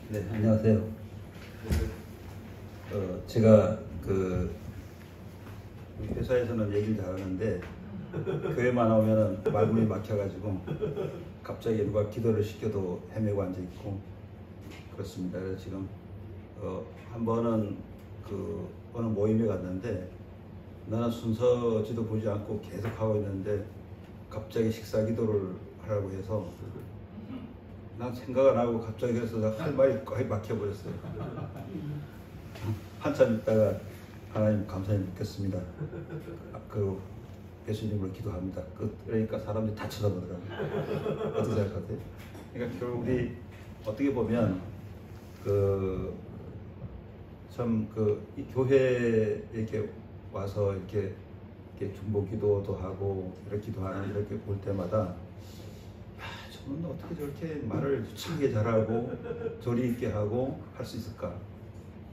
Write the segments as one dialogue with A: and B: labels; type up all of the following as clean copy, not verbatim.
A: 네, 안녕하세요. 제가 우리 회사에서는 얘기를 잘하는데 교회만 오면은 말문이 막혀가지고 갑자기 누가 기도를 시켜도 헤매고 앉아 있고 그렇습니다. 그래서 지금 한 번은 어느 모임에 갔는데 나는 순서지도 보지 않고 계속 하고 있는데 갑자기 식사 기도를 하라고 해서 난 생각 안 하고 갑자기 그래서 할 말이 거의 막혀버렸어요. 한참 있다가 하나님 감사히 묻겠습니다. 예수님으로 기도합니다. 그러니까 사람들이 다 쳐다보더라고요. 어떻게 생각하세요? 그러니까 결국 우리 어떻게 보면 이 교회에 이렇게 와서 이렇게 중보 기도도 하고 이렇게 기도하는 이렇게 볼 때마다 저는 어떻게 저렇게 말을 유창하게 잘하고 조리 있게 하고 할 수 있을까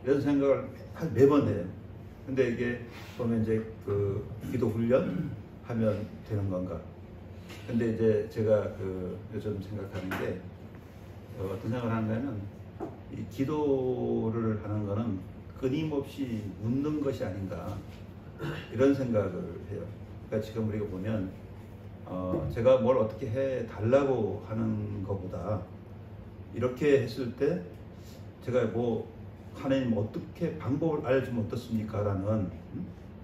A: 이런 생각을 매번 해요. 근데 이게 보면 이제 기도 훈련 하면 되는 건가? 근데 이제 제가 요즘 생각하는 게 어떤 생각을 하냐면 이 기도를 하는 거는 끊임없이 묻는 것이 아닌가 이런 생각을 해요. 그러니까 지금 우리가 보면 제가 뭘 어떻게 해 달라고 하는 것보다 이렇게 했을 때 제가 하나님 어떻게 방법을 알려주면 어떻습니까? 라는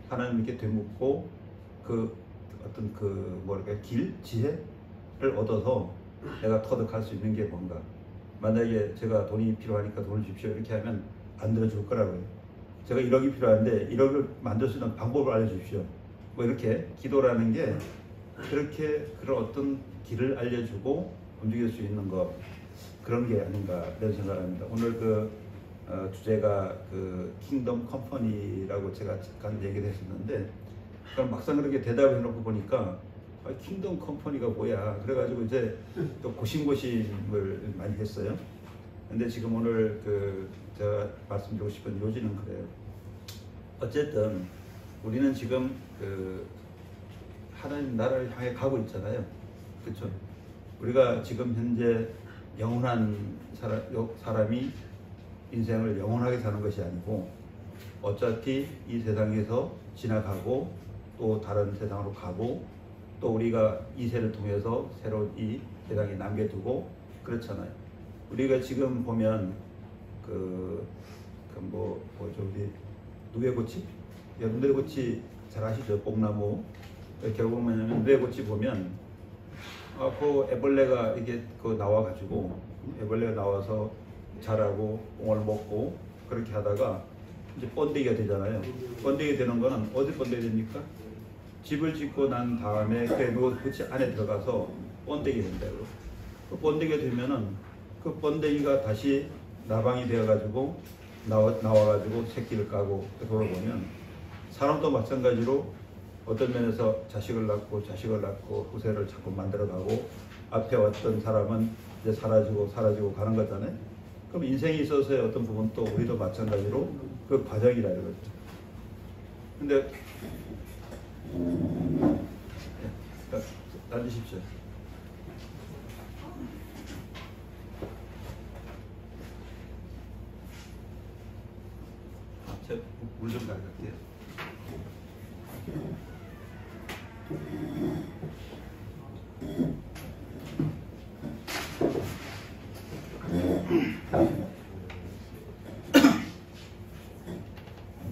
A: 하나님께 되묻고 지혜를 얻어서 내가 터득할 수 있는 게 뭔가. 만약에 제가 돈이 필요하니까 돈을 주십시오 이렇게 하면 안 들어줄 거라고요. 제가 1억이 필요한데 1억을 만들 수 있는 방법을 알려주십시오. 이렇게 기도라는 게 그런 어떤 길을 알려주고 움직일 수 있는 것, 그런 게 아닌가 이런 생각을 합니다. 오늘 주제가 킹덤 컴퍼니라고 제가 잠깐 얘기를 했었는데 그럼 막상 그렇게 대답을 해놓고 보니까 킹덤 컴퍼니가 뭐야 그래가지고 이제 또 고심고심을 많이 했어요. 근데 지금 오늘 제가 말씀드리고 싶은 요지는 그래요. 어쨌든 우리는 지금 하나님 나라를 향해 가고 있잖아요. 그렇죠? 우리가 지금 현재 영원한 사람이 인생을 영원하게 사는 것이 아니고 어차피 이 세상에서 지나가고 또 다른 세상으로 가고 또 우리가 이 세를 통해서 새로운 이 세상에 남겨두고 그렇잖아요. 우리가 지금 보면 우리 누에고치? 누에고치 잘 아시죠? 뽕나무. 결국 뭐냐면 누에고치 보면 애벌레가 이게 나와가지고 애벌레가 나와서 자라고 뽕을 먹고 그렇게 하다가 이제 번데기가 되잖아요. 번데기 되는 거는 어디 번데기 됩니까? 집을 짓고 난 다음에 누에고치 안에 들어가서 번데기 된다고. 번데기가 되면은 번데기가 다시 나방이 되어가지고 나와가지고 새끼를 까고 돌아보면 사람도 마찬가지로 어떤 면에서 자식을 낳고 후세를 자꾸 만들어가고 앞에 왔던 사람은 이제 사라지고 가는 거잖아요. 그럼 인생에 있어서의 어떤 부분 또 우리도 마찬가지로 그 과정이라 이거죠. 근데 앉으십시오. 제가 물 좀 가져갈게요.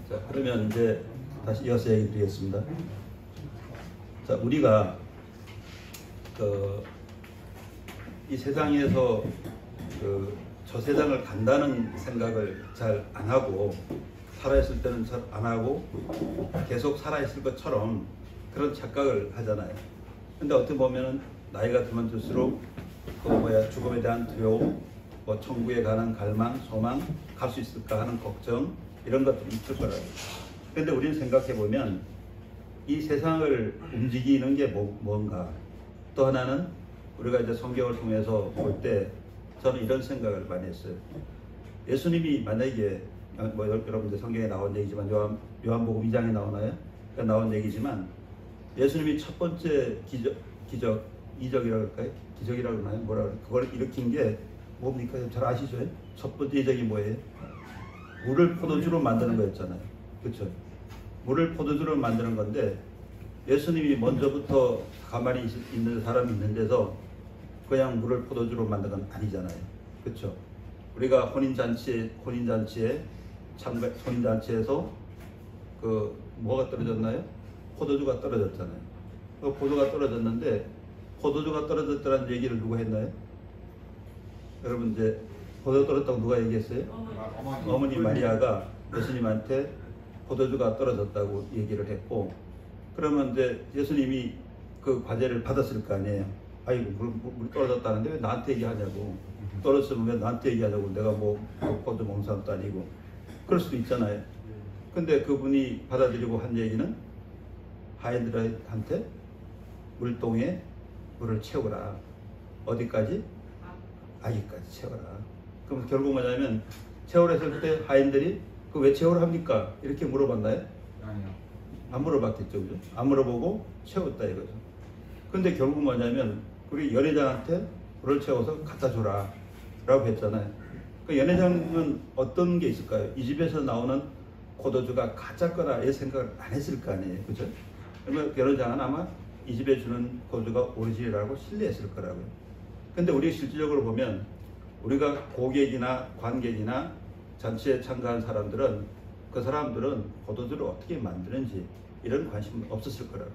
A: 자, 그러면 이제 다시 이어서 얘기 드리겠습니다. 자, 우리가 이 세상에서 저 세상을 간다는 생각을 잘 안 하고 살아있을 때는 잘 안 하고 계속 살아있을 것처럼 그런 착각을 하잖아요. 근데 어떻게 보면은 나이가 들면 들수록 죽음에 대한 두려움, 천국에 가는 갈망, 소망, 갈 수 있을까 하는 걱정 이런 것들이 있을 거라고요. 근데 우리는 생각해 보면 이 세상을 움직이는 게 뭔가, 또 하나는 우리가 이제 성경을 통해서 볼 때 저는 이런 생각을 많이 했어요. 예수님이 만약에 여러분들 성경에 나온 얘기지만 요한복음 2장에 나오나요? 나온 얘기지만 예수님이 첫 번째 기적이라고 할까요? 기적이라고 하나요? 그걸 일으킨 게 뭡니까? 잘 아시죠? 첫 번째 예정이 뭐예요? 물을 포도주로 만드는 거였잖아요. 그렇죠? 물을 포도주로 만드는 건데 예수님이 먼저부터 가만히 있는 사람이 있는 데서 그냥 물을 포도주로 만든 건 아니잖아요. 그렇죠? 우리가 혼인잔치에서 그 뭐가 떨어졌나요? 포도주가 떨어졌잖아요. 그 포도가 떨어졌는데 포도주가 떨어졌다는 얘기를 누가 했나요? 여러분 이제 포도 떨어졌다고 누가 얘기했어요? 어머니 마리아가 예수님한테 포도주가 떨어졌다고 얘기를 했고, 그러면 이제 예수님이 그 과제를 받았을 거 아니에요. 아이고 물 떨어졌다는데 왜 나한테 얘기하냐고, 떨어졌으면 왜 나한테 얘기하냐고, 내가 뭐 포도 먹는 사람도 아니고 그럴 수도 있잖아요. 근데 그분이 받아들이고 한 얘기는 하인들한테 물동에 물을 채우라. 어디까지? 아기까지 채워라. 그럼 결국 뭐냐면 채우라 했을 때 하인들이 그 왜 채우라 합니까? 이렇게 물어봤나요?
B: 아니요.
A: 안 물어봤겠죠. 그죠? 안 물어보고 채웠다 이거죠. 근데 결국 뭐냐면 우리 연회장한테 물을 채워서 갖다 줘라 라고 했잖아요. 그 연회장은 어떤 게 있을까요? 이 집에서 나오는 포도주가 가짜 거라 이 생각을 안 했을 거 아니에요. 그죠? 그러면 연회장은 아마 이 집에 주는 포도주가 오리지널이라고 신뢰했을 거라고요. 근데 우리 실질적으로 보면 우리가 고객이나 관객이나 잔치에 참가한 사람들은 그 사람들은 포도주를 어떻게 만드는지 이런 관심은 없었을 거라고요.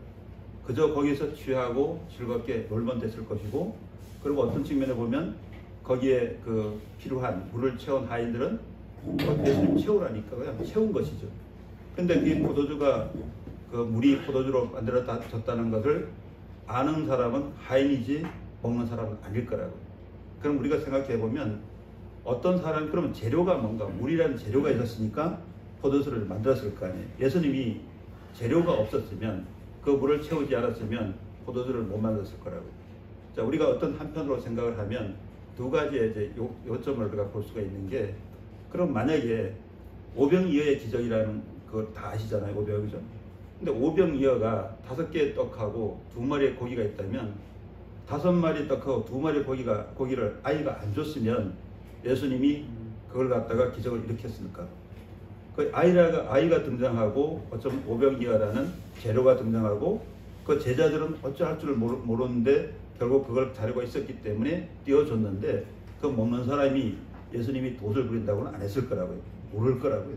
A: 그저 거기서 취하고 즐겁게 놀면 됐을 것이고, 그리고 어떤 측면에 보면 거기에 그 필요한 물을 채운 하인들은 예수님 채우라니까 그냥 채운 것이죠. 근데 이 포도주가 그 물이 포도주로 만들어졌다는 것을 아는 사람은 하인이지 먹는 사람은 아닐 거라고요. 그럼 우리가 생각해 보면 어떤 사람이, 그러면 재료가 뭔가, 물이라는 재료가 있었으니까 포도주를 만들었을 거 아니에요. 예수님이 재료가 없었으면, 그 물을 채우지 않았으면 포도주를 못 만들었을 거라고요. 자, 우리가 어떤 한편으로 생각을 하면 두 가지의 이제 요점을 우리가 볼 수가 있는 게, 그럼 만약에 오병이어의 기적이라는 걸 다 아시잖아요. 오병이죠. 근데 오병이어가 5개의 떡하고 2마리의 고기가 있다면 5마리 떡하고 2마리 고기를 아이가 안 줬으면 예수님이 그걸 갖다가 기적을 일으켰습니까? 그 아이가 등장하고 어쩌면 오병이어라는 재료가 등장하고 그 제자들은 어찌할 줄 모르는데 결국 그걸 자르고 있었기 때문에 띄워줬는데, 그 먹는 사람이 예수님이 돛을 부린다고는 안 했을 거라고요. 모를 거라고요.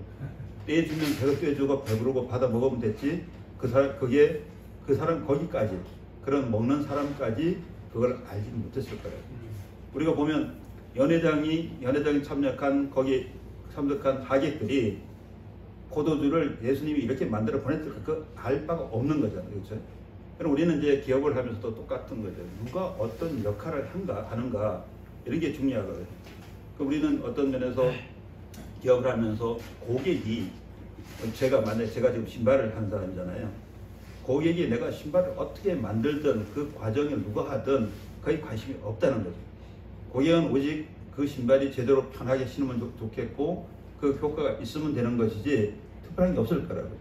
A: 떼주면 배가 떼주고 배부르고 받아 먹으면 됐지, 그 사람 거기까지, 그런 먹는 사람까지 그걸 알지 못했을 거예요. 우리가 보면 연회장이 참석한 하객들이 포도주를 예수님이 이렇게 만들어 보냈을까, 그 알 바가 없는 거잖아요. 그렇죠? 그럼 우리는 이제 기업을 하면서도 똑같은 거죠. 누가 어떤 역할을 하는가, 이런 게 중요하거든요. 우리는 어떤 면에서 기업을 하면서 고객이, 만약에 제가 지금 신발을 하는 사람이잖아요. 고객이 내가 신발을 어떻게 만들든 그 과정을 누가 하든 거의 관심이 없다는 거죠. 고객은 오직 그 신발이 제대로 편하게 신으면 좋겠고 그 효과가 있으면 되는 것이지 특별한 게 없을 거라고요.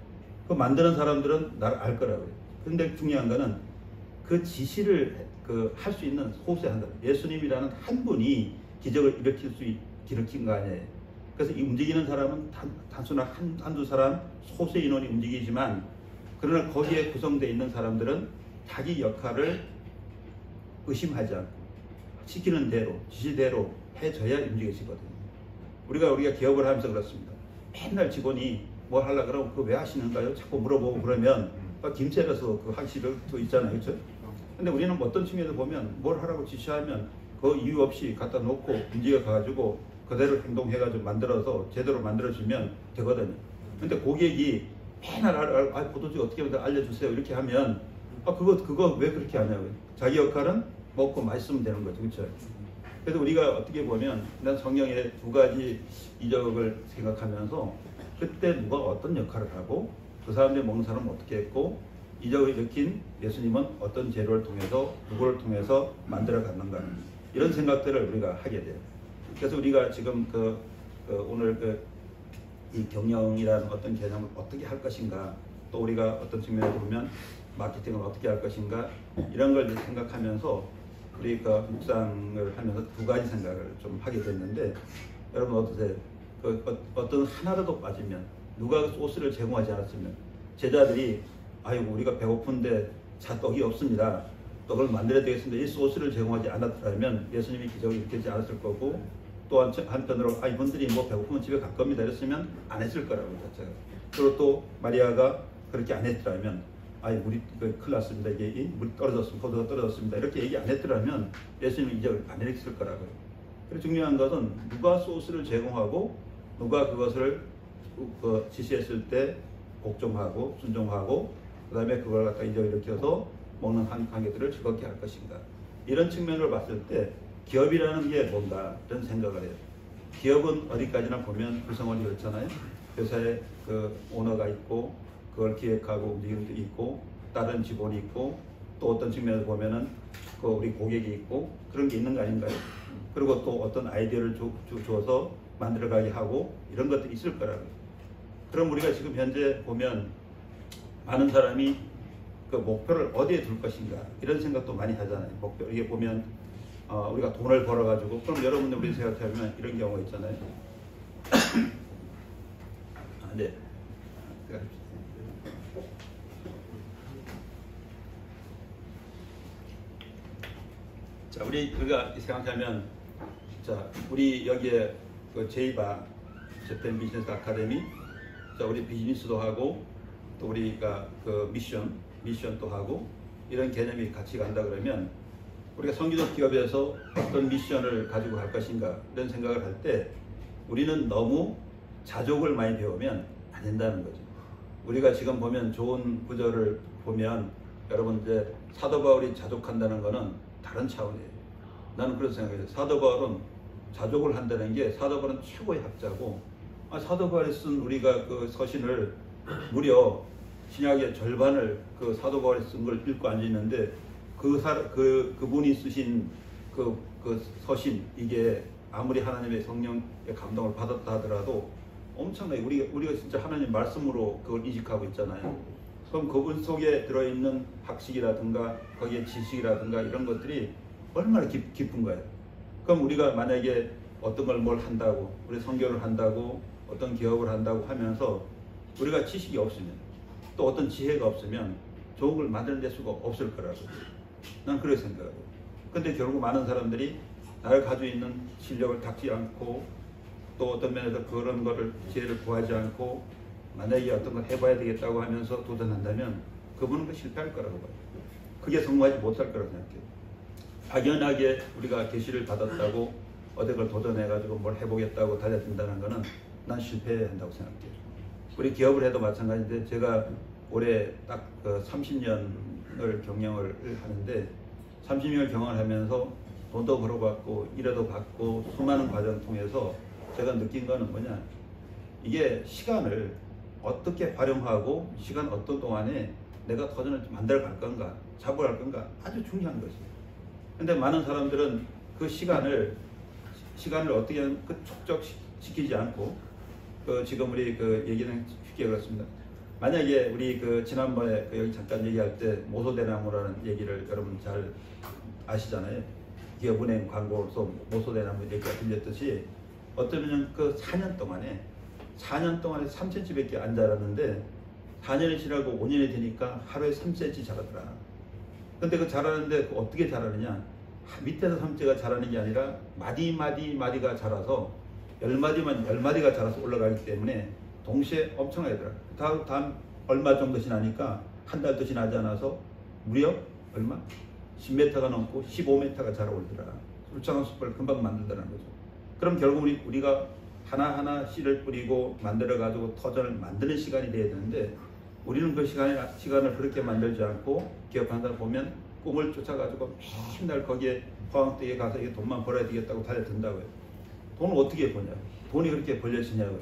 A: 그 만드는 사람들은 나를 알 거라고요. 그런데 중요한 거는 그 지시를 할 수 있는 소수의 한 사람, 예수님이라는 한 분이 기적을 일으킨 거 아니에요. 그래서 이 움직이는 사람은 단순한 한두 사람, 소수의 인원이 움직이지만, 그러나 거기에 구성되어 있는 사람들은 자기 역할을 의심하지 않고 시키는 대로, 지시대로 해줘야 움직여지거든요. 우리가 기업을 하면서 그렇습니다. 맨날 직원이 뭘 하려고 그러면 그거 왜 하시는가요? 자꾸 물어보고 그러면 김새라서 그 하기 싫어도 있잖아요. 그렇죠? 근데 우리는 어떤 측면에서 보면 뭘 하라고 지시하면 그 이유 없이 갖다 놓고 움직여 가지고 그대로 행동해가지고 만들어서 제대로 만들어주면 되거든요. 근데 고객이 맨날 포도주 어떻게 하면 알려주세요 이렇게 하면 그거 왜 그렇게 하냐고요. 자기 역할은 먹고 맛있으면 되는 거죠. 그렇죠? 그래서 우리가 어떻게 보면 난 성경의 두 가지 이적을 생각하면서 그때 누가 어떤 역할을 하고 그 사람들이 먹는 사람은 어떻게 했고 이적을 일으킨 예수님은 어떤 재료를 통해서 누구를 통해서 만들어 갔는가, 이런 생각들을 우리가 하게 돼요. 그래서 우리가 지금 오늘 이 경영이라는 어떤 개념을 어떻게 할 것인가, 또 우리가 어떤 측면에서 보면 마케팅을 어떻게 할 것인가, 이런 걸 생각하면서 우리가 묵상을 하면서 두 가지 생각을 좀 하게 됐는데, 여러분 어떠세요? 어떤 하나라도 빠지면, 누가 소스를 제공하지 않았으면, 제자들이 아이고 우리가 배고픈데 떡이 없습니다, 떡을 만들어야 되겠습니다, 이 소스를 제공하지 않았더라면 예수님이 기적을 일으키지 않았을 거고, 또 한편으로 이분들이 뭐 배고프면 집에 갈 겁니다 이랬으면 안 했을 거라고 자체가. 그리고 또 마리아가 그렇게 안 했더라면 우리 큰일 났습니다, 이게 물이 떨어졌습니다, 포도가 떨어졌습니다 이렇게 얘기 안 했더라면 예수님이 이적을 안 했을 거라고요. 그래서 중요한 것은 누가 소스를 제공하고 누가 그것을 지시했을 때 복종하고 순종하고, 그 다음에 그걸 갖다 이적을 일으켜서 먹는 관계들을 즐겁게 할 것인가, 이런 측면을 봤을 때 기업이라는 게 뭔가 이런 생각을 해요. 기업은 어디까지나 보면 구성원이 그렇잖아요. 회사에 그 오너가 있고 그걸 기획하고 움직이는 게 있고 다른 직원이 있고 또 어떤 측면에서 보면은 그 우리 고객이 있고 그런 게 있는 거 아닌가요? 그리고 또 어떤 아이디어를 줘서 만들어가게 하고 이런 것들이 있을 거라고요. 그럼 우리가 지금 현재 보면 많은 사람이 그 목표를 어디에 둘 것인가 이런 생각도 많이 하잖아요. 목표, 이게 보면 우리가 돈을 벌어가지고, 그럼 여러분들 우리 생각해보면 이런 경우가 있잖아요. 네. 자, 우리가 생각하면, 자, 우리 여기에 그 제이바 재팬 비즈니스 아카데미, 자, 우리 비즈니스도 하고, 또 우리가 그 미션도 하고, 이런 개념이 같이 간다 그러면, 우리가 성교적 기업에서 어떤 미션을 가지고 갈 것인가 이런 생각을 할 때 우리는 너무 자족을 많이 배우면 안 된다는 거죠. 우리가 지금 보면 좋은 구절을 보면 여러분 이제 사도 바울이 자족한다는 거는 다른 차원이에요. 나는 그런 생각해요. 사도 바울은 자족을 한다는 게, 사도 바울은 최고의 학자고, 사도 바울이 쓴 우리가 그 서신을 무려 신약의 절반을 그 사도 바울이 쓴 걸 읽고 앉아있는데, 그분이 쓰신 그 서신, 이게 아무리 하나님의 성령의 감동을 받았다 하더라도 엄청나게 우리가 진짜 하나님 말씀으로 그걸 이식하고 있잖아요. 그럼 그분 속에 들어있는 학식이라든가 거기에 지식이라든가 이런 것들이 얼마나 깊은 거예요. 그럼 우리가 만약에 어떤 걸 뭘 한다고, 우리 선교를 한다고, 어떤 기업을 한다고 하면서 우리가 지식이 없으면, 또 어떤 지혜가 없으면 좋은 걸 만드는 수가 없을 거라고 난 그렇게 생각해요. 근데 결국 많은 사람들이 나를 가지고 있는 실력을 닦지 않고, 또 어떤 면에서 그런 거를 지혜를 구하지 않고 만약에 어떤 걸 해봐야 되겠다고 하면서 도전한다면 그분은 그 실패할 거라고 봐요. 그게 성공하지 못할 거라고 생각해요. 막연하게 우리가 계시를 받았다고 어떤 걸 도전해가지고 뭘 해보겠다고 달려든다는 거는 난 실패한다고 생각해요. 우리 기업을 해도 마찬가지인데, 제가 올해 딱 30년을 경영을 하는데 30년을 경영을 하면서 돈도 벌어봤고 일해도 받고 수많은 과정을 통해서 제가 느낀 거는 뭐냐, 이게 시간을 어떻게 활용하고 시간 어떤 동안에 내가 도전을 만들어 갈 건가, 잡아갈 건가, 아주 중요한 것이에요. 근데 많은 사람들은 그 시간을 어떻게 그 촉적시키지 않고, 지금 우리 얘기는 쉽게 그렇습니다. 만약에 우리 지난번에 여기 잠깐 얘기할 때 모소대나무라는 얘기를 여러분 잘 아시잖아요. 기업은행 광고로서 모소대나무 얘기가 들렸듯이, 어쩌면 4년 동안에 3cm밖에 안 자랐는데 4년이 지나고 5년이 되니까 하루에 3cm 자라더라. 근데 그 자라는데 어떻게 자라느냐, 밑에서 3cm가 자라는 게 아니라 마디가 자라서 10마디가 자라서 올라가기 때문에 동시에 엄청나게 들어요. 다음 얼마 정도 지나니까 한 달도 지나지 않아서 무려 얼마? 10m가 넘고 15m가 자라올더라. 울창한 숲을 금방 만들더라는 거죠. 그럼 결국 우리가 하나하나 씨를 뿌리고 만들어가지고 터전을 만드는 시간이 돼야 되는데, 우리는 그 시간을 그렇게 만들지 않고 기업하는 사람 보면 꿈을 쫓아가지고 맨날 거기에 포항댁에 가서 이게 돈만 벌어야 되겠다고 달려든다고요. 돈을 어떻게 버냐? 돈이 그렇게 벌려지냐고요.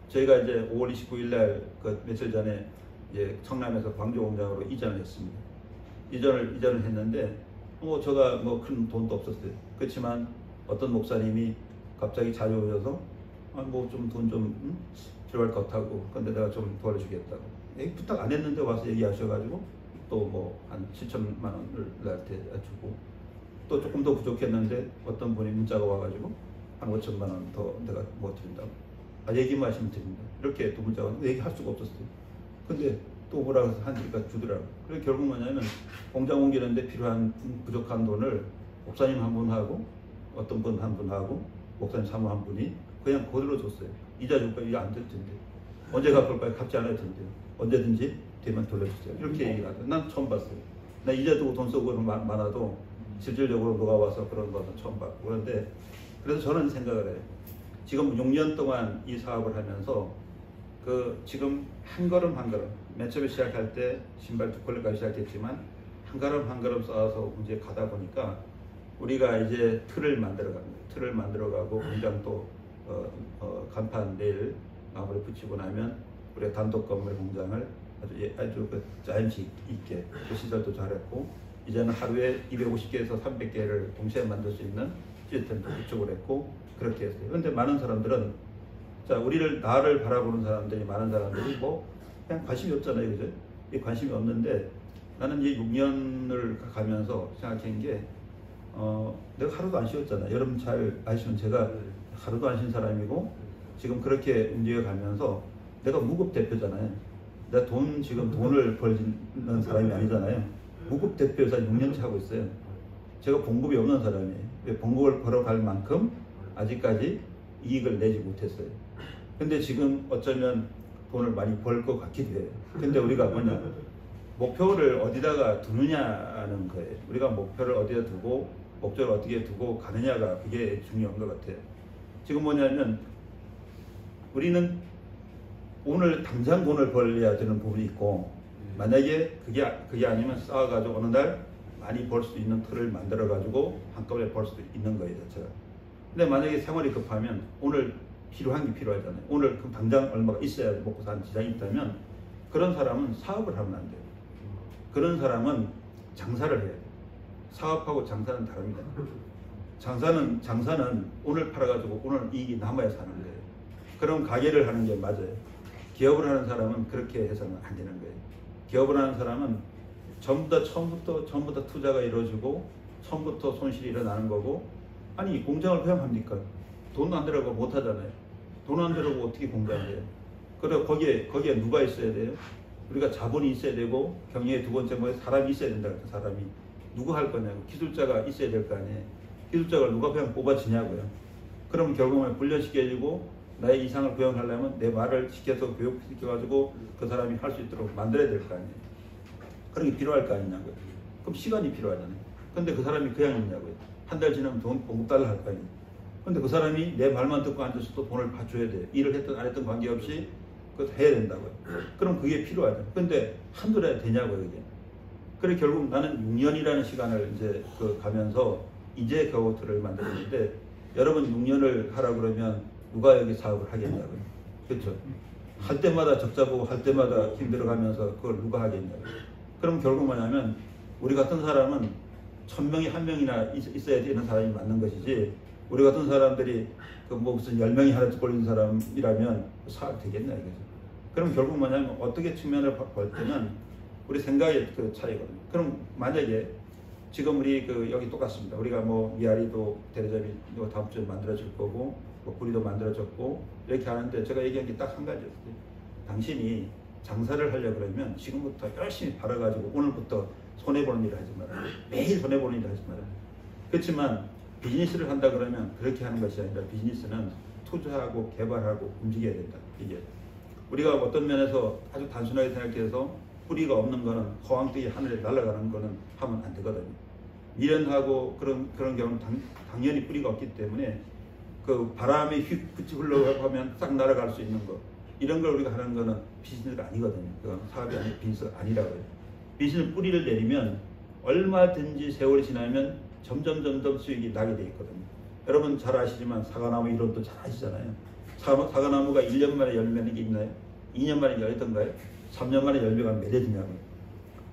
A: 저희가 이제 5월 29일 날 며칠 전에 이제 청남에서 광주 공장으로 이전을 했습니다. 이전을 했는데 제가 큰 돈도 없었어요. 그렇지만 어떤 목사님이 갑자기 자주 오셔서 좀 돈 좀 필요할 것 같다고, 근데 내가 좀 도와주겠다고 부탁 안 했는데 와서 얘기하셔가지고 또 한 7천만 원을 나한테 주고, 또 조금 더 부족했는데 어떤 분이 문자가 와가지고 한 5천만 원 더 내가 못 드린다고. 얘기만 하시면 드립니다. 이렇게 또 문자가 얘기할 수가 없었어요. 근데 또 뭐라 해서 하니까 주더라고. 그래서 결국 뭐냐면 공장 옮기는데 필요한 부족한 돈을 목사님 한 분하고 어떤 분 한 분하고 목사님 사모 한 분이 그냥 그대로 줬어요. 이자 줄 거야. 이자 안 될 텐데. 언제 갚을 거야? 갚지 않을 텐데. 언제든지 되면 돌려주세요. 이렇게 얘기를 하더라고요. 난 처음 봤어요. 나 이자 두고 돈 쓰고 그런 많아도 실질적으로 누가 와서 그런 거는 처음 봤고. 그런데 그래서 저는 생각을 해요. 지금 6년 동안 이 사업을 하면서 지금 한 걸음 한 걸음, 맨 처음에 시작할 때 신발 2컬레까지 시작했지만 한 걸음 한 걸음 쌓아서 이제 가다 보니까 우리가 이제 틀을 만들어 갑니다. 틀을 만들어 가고 공장 또 간판 내일 마무리 붙이고 나면 우리가 단독 건물 공장을 아주 자연식 있게 시설도 잘했고 이제는 하루에 250개에서 300개를 동시에 만들 수 있는 시스템도 구축을 했고 그렇게 했어요. 그런데 많은 사람들은 나를 바라보는 사람들이 많은 사람들이 뭐 그냥 관심이 없잖아요, 그죠? 이 관심이 없는데 나는 이 6년을 가면서 생각한 게 내가 하루도 안 쉬었잖아. 여러분 잘 아시면 제가 하루도 안 쉰 사람이고 지금 그렇게 움직여가면서 내가 무급 대표잖아요. 내가 지금 돈을 벌는 사람이 아니잖아요. 무급 대표에서 6년째 하고 있어요. 제가 봉급이 없는 사람이에요. 봉급을 벌어갈 만큼 아직까지 이익을 내지 못했어요. 근데 지금 어쩌면 돈을 많이 벌 것 같기도 해요. 근데 우리가 뭐냐, 목표를 어디다가 두느냐는 거예요. 우리가 목표를 어디다 두고 목적을 어떻게 두고 가느냐가 그게 중요한 것 같아요. 지금 뭐냐면 우리는 오늘 당장 돈을 벌어야 되는 부분이 있고 만약에 그게 아니면 쌓아가지고 어느 날 많이 벌 수 있는 틀을 만들어가지고 한꺼번에 벌 수도 있는 거예요. 제가. 근데 만약에 생활이 급하면 오늘 필요한 게 필요하잖아요. 오늘 그럼 당장 얼마가 있어야 먹고 사는 지장이 있다면 그런 사람은 사업을 하면 안 돼요. 그런 사람은 장사를 해야 돼요. 사업하고 장사는 다릅니다. 장사는 오늘 팔아가지고 오늘 이익이 남아야 사는 거예요. 그럼 가게를 하는 게 맞아요. 기업을 하는 사람은 그렇게 해서는 안 되는 거예요. 기업을 하는 사람은 처음부터 투자가 이루어지고 처음부터 손실이 일어나는 거고 아니 공장을 그냥 합니까? 돈 안 들어가고 못 하잖아요. 돈 안 들어가고 어떻게 공장을 해요? 그래 거기에 누가 있어야 돼요? 우리가 자본이 있어야 되고 경영의 두 번째 뭐에 사람이 있어야 된다. 사람이 누구 할 거냐고 기술자가 있어야 될 거 아니에요. 기술자를 누가 그냥 뽑아지냐고요. 그럼 결국은 훈련시켜주고 나의 이상을 구현하려면 내 말을 시켜서 교육시켜가지고 그 사람이 할 수 있도록 만들어야 될 거 아니에요. 그런 게 필요할 거 아니냐고요. 그럼 시간이 필요하잖아요. 근데 그 사람이 그냥 있냐고요. 한 달 지나면 돈 공급 달러 할 거 아니에요. 근데 그 사람이 내 말만 듣고 앉아서도 돈을 받줘야 돼요. 일을 했든 안 했든 관계없이 그것도 해야 된다고요. 그럼 그게 필요하죠. 근데 한두 달에 되냐고요, 이게. 그래 결국 나는 6년이라는 시간을 이제 가면서 이제 겨우 틀을 만들었는데 여러분 6년을 하라 그러면 누가 여기 사업을 하겠냐고요. 그렇죠? 할 때마다 적자 보고 할 때마다 힘들어가면서 그걸 누가 하겠냐고요. 그럼 결국 뭐냐면 우리 같은 사람은 1000명이 1명이나 있어야 되는 사람이 맞는 것이지 우리 같은 사람들이 무슨 10명이 하나씩 벌리는 사람이라면 사업이 되겠나 이거죠. 그럼 결국 뭐냐면 어떻게 측면을 볼 때는 우리 생각의 그 차이거든요. 그럼 만약에 지금 우리 여기 똑같습니다. 우리가 미아리도 대리점이 다음 주에 만들어질 거고 구리도 만들어졌고 이렇게 하는데 제가 얘기한 게 딱 한 가지였어요. 당신이 장사를 하려고 그러면 지금부터 열심히 벌어가지고 오늘부터 손해보는 일을 하지 마라. 매일 손해보는 일을 하지 마라. 그렇지만 비즈니스를 한다 그러면 그렇게 하는 것이 아니라 비즈니스는 투자하고 개발하고 움직여야 된다. 이게 우리가 어떤 면에서 아주 단순하게 생각해서 뿌리가 없는 거는 허황되게 하늘에 날아가는 거는 하면 안 되거든요. 미련하고 그런 경우는 당연히 뿌리가 없기 때문에 그 바람에 휙 흘러가면 싹 날아갈 수 있는 거 이런 걸 우리가 하는 거는 비즈니스가 아니거든요. 그건 사업이 아니고 비즈니스가 아니라고요. 비즈니스 뿌리를 내리면 얼마든지 세월이 지나면 점점 수익이 나게 돼 있거든요. 여러분 잘 아시지만 사과나무 이론도 잘 아시잖아요. 사과나무가 1년 만에 열매는 게 있나요? 2년 만에 열리던가요? 3년 만에 열매가 맺어지냐고요.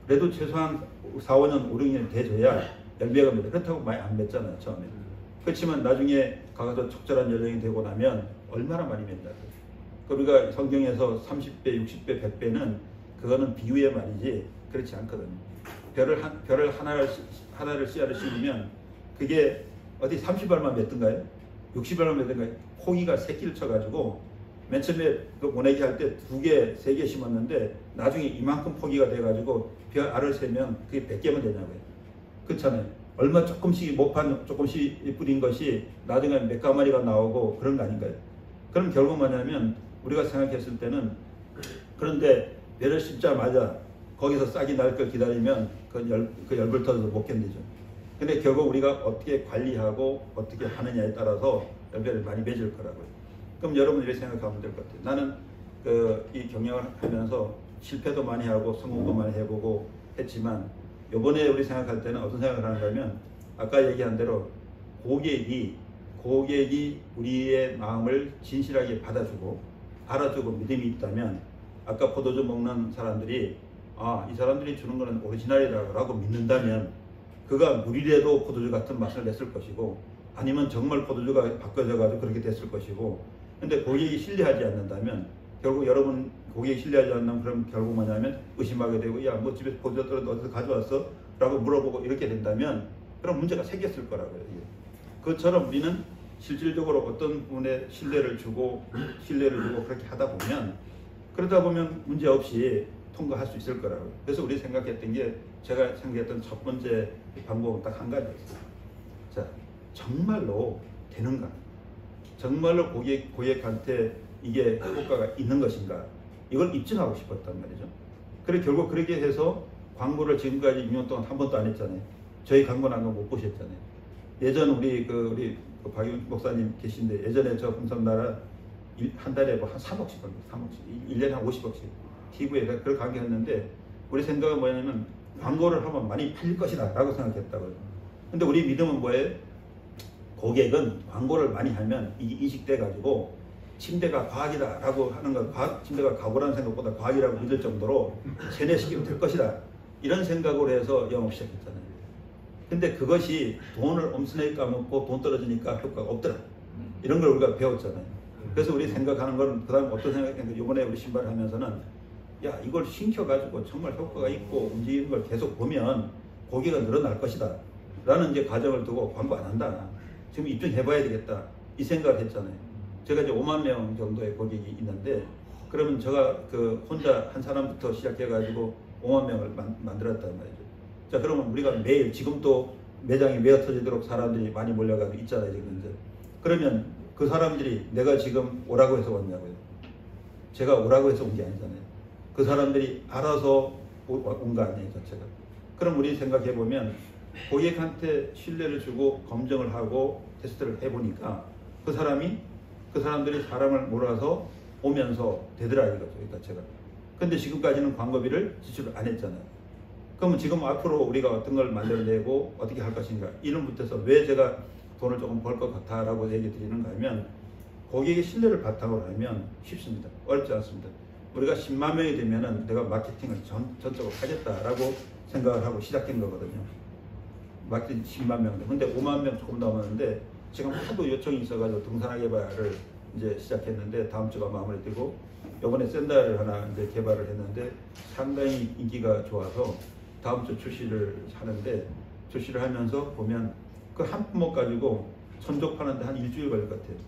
A: 그래도 최소한 4, 5년, 5, 6년 돼줘야 열매가 맺어. 그렇다고 많이 안 맺잖아요, 처음에. 그렇지만 나중에 가서 적절한 연령이 되고 나면 얼마나 많이 맺나요? 우리가 성경에서 30배, 60배, 100배는 그거는 비유의 말이지 그렇지 않거든요. 별을 하나를 씨알을 심으면 그게 어디 30알만 맺던가요? 60알만 맺던가요? 포기가 새끼를 쳐가지고 맨 처음에 그 모내기 할 때 2개, 3개 심었는데 나중에 이만큼 포기가 돼가지고 알을 세면 그게 100개면 되냐고요. 그렇잖아요. 얼마 조금씩 모판 조금씩 뿌린 것이 나중에 몇 가마리가 나오고 그런 거 아닌가요? 그럼 결국 뭐냐면 우리가 생각했을 때는 그런데 배를 심자마자 거기서 싹이 날 걸 기다리면 그 열불 터져서 못 견디죠. 근데 결국 우리가 어떻게 관리하고 어떻게 하느냐에 따라서 열배를 많이 맺을 거라고요. 그럼 여러분들이 생각하면 될 것 같아요. 나는 이 경영을 하면서 실패도 많이 하고 성공도 많이 해보고 했지만 이번에 우리 생각할 때는 어떤 생각을 하는가 하면 아까 얘기한 대로 고객이 우리의 마음을 진실하게 받아주고 알아주고 믿음이 있다면 아까 포도주 먹는 사람들이 이 사람들이 주는 거는 오리지널이라고 믿는다면 그가 물이라도 포도주 같은 맛을 냈을 것이고 아니면 정말 포도주가 바꿔져 가지고 그렇게 됐을 것이고 근데 고객이 신뢰하지 않는다면 결국 여러분 고객이 신뢰하지 않는 그럼 결국 뭐냐면 의심하게 되고 야 뭐 집에서 포도주 어디서 가져왔어? 라고 물어보고 이렇게 된다면 그럼 문제가 생겼을 거라고요. 그것처럼 우리는 실질적으로 어떤 분의 신뢰를 주고 그렇게 하다 보면 그러다 보면 문제 없이 통과할 수 있을 거라고요. 그래서 우리 생각했던 게 제가 생각했던 첫 번째 방법은 딱 한 가지였어요. 자, 정말로 되는가? 정말로 고객한테 이게 효과가 있는 것인가? 이걸 입증하고 싶었단 말이죠. 그래 결국 그렇게 해서 광고를 지금까지 2년 동안 한 번도 안 했잖아요. 저희 광고 난 거 못 보셨잖아요. 예전 우리 박윤 목사님 계신데 예전에 저 홍성나라 한 달에 뭐 한 3억씩 벌고 3억씩 1년에 한 50억씩 TV에 그걸 강의했는데 우리 생각은 뭐냐면 광고를 하면 많이 팔릴 것이다 라고 생각했다고요. 근데 우리 믿음은 뭐예요? 고객은 광고를 많이 하면 이게 인식돼 가지고 침대가 과학이다 라고 하는 거 침대가 가고라는 생각보다 과학이라고 믿을 정도로 세뇌시키면 될 것이다 이런 생각으로 해서 영업 시작했잖아요. 근데 그것이 돈을 엄청나게 까먹고 돈 떨어지니까 효과가 없더라 이런 걸 우리가 배웠잖아요. 그래서 우리 생각하는 건 그 다음 어떤 생각했는데 이번에 우리 신발을 하면서는 야 이걸 신켜가지고 정말 효과가 있고 움직이는 걸 계속 보면 고객가 늘어날 것이다 라는 이제 가정을 두고 광고 안 한다. 지금 입증해봐야 되겠다 이 생각을 했잖아요. 제가 이제 5만 명 정도의 고객이 있는데 그러면 제가 혼자 한 사람부터 시작해가지고 5만 명을 만들었단 말이죠. 자 그러면 우리가 매일 지금도 매장이 메어 터지도록 사람들이 많이 몰려가지고 있잖아요 지금 이제. 그러면 그 사람들이 내가 지금 오라고 해서 왔냐고요. 제가 오라고 해서 온 게 아니잖아요. 그 사람들이 알아서 온 거 아니에요 자체가. 그럼 우리 생각해보면 고객한테 신뢰를 주고 검증을 하고 테스트를 해보니까 그 사람들이 사람을 몰아서 오면서 되더라 이거죠 이 자체가. 근데 지금까지는 광고비를 지출을 안 했잖아요. 그러면 지금 앞으로 우리가 어떤 걸 만들어내고 어떻게 할 것인가 이런부터서 왜 제가 돈을 조금 벌 것 같아 라고 얘기 드리는가 하면 고객의 신뢰를 바탕으로 하면 쉽습니다. 어렵지 않습니다. 우리가 10만 명이 되면은 내가 마케팅을 전적으로 하겠다라고 생각을 하고 시작한 거거든요. 마케팅 10만 명. 근데 5만 명 조금 넘었는데 지금 하도 요청이 있어가지고 등산하게발을 이제 시작했는데 다음 주가 마무리되고 이번에 샌들을 하나 이제 개발을 했는데 상당히 인기가 좋아서 다음 주 출시를 하는데 출시를 하면서 보면 그 한 품목 가지고 천족 파는데 한 일주일 걸릴 것 같아요.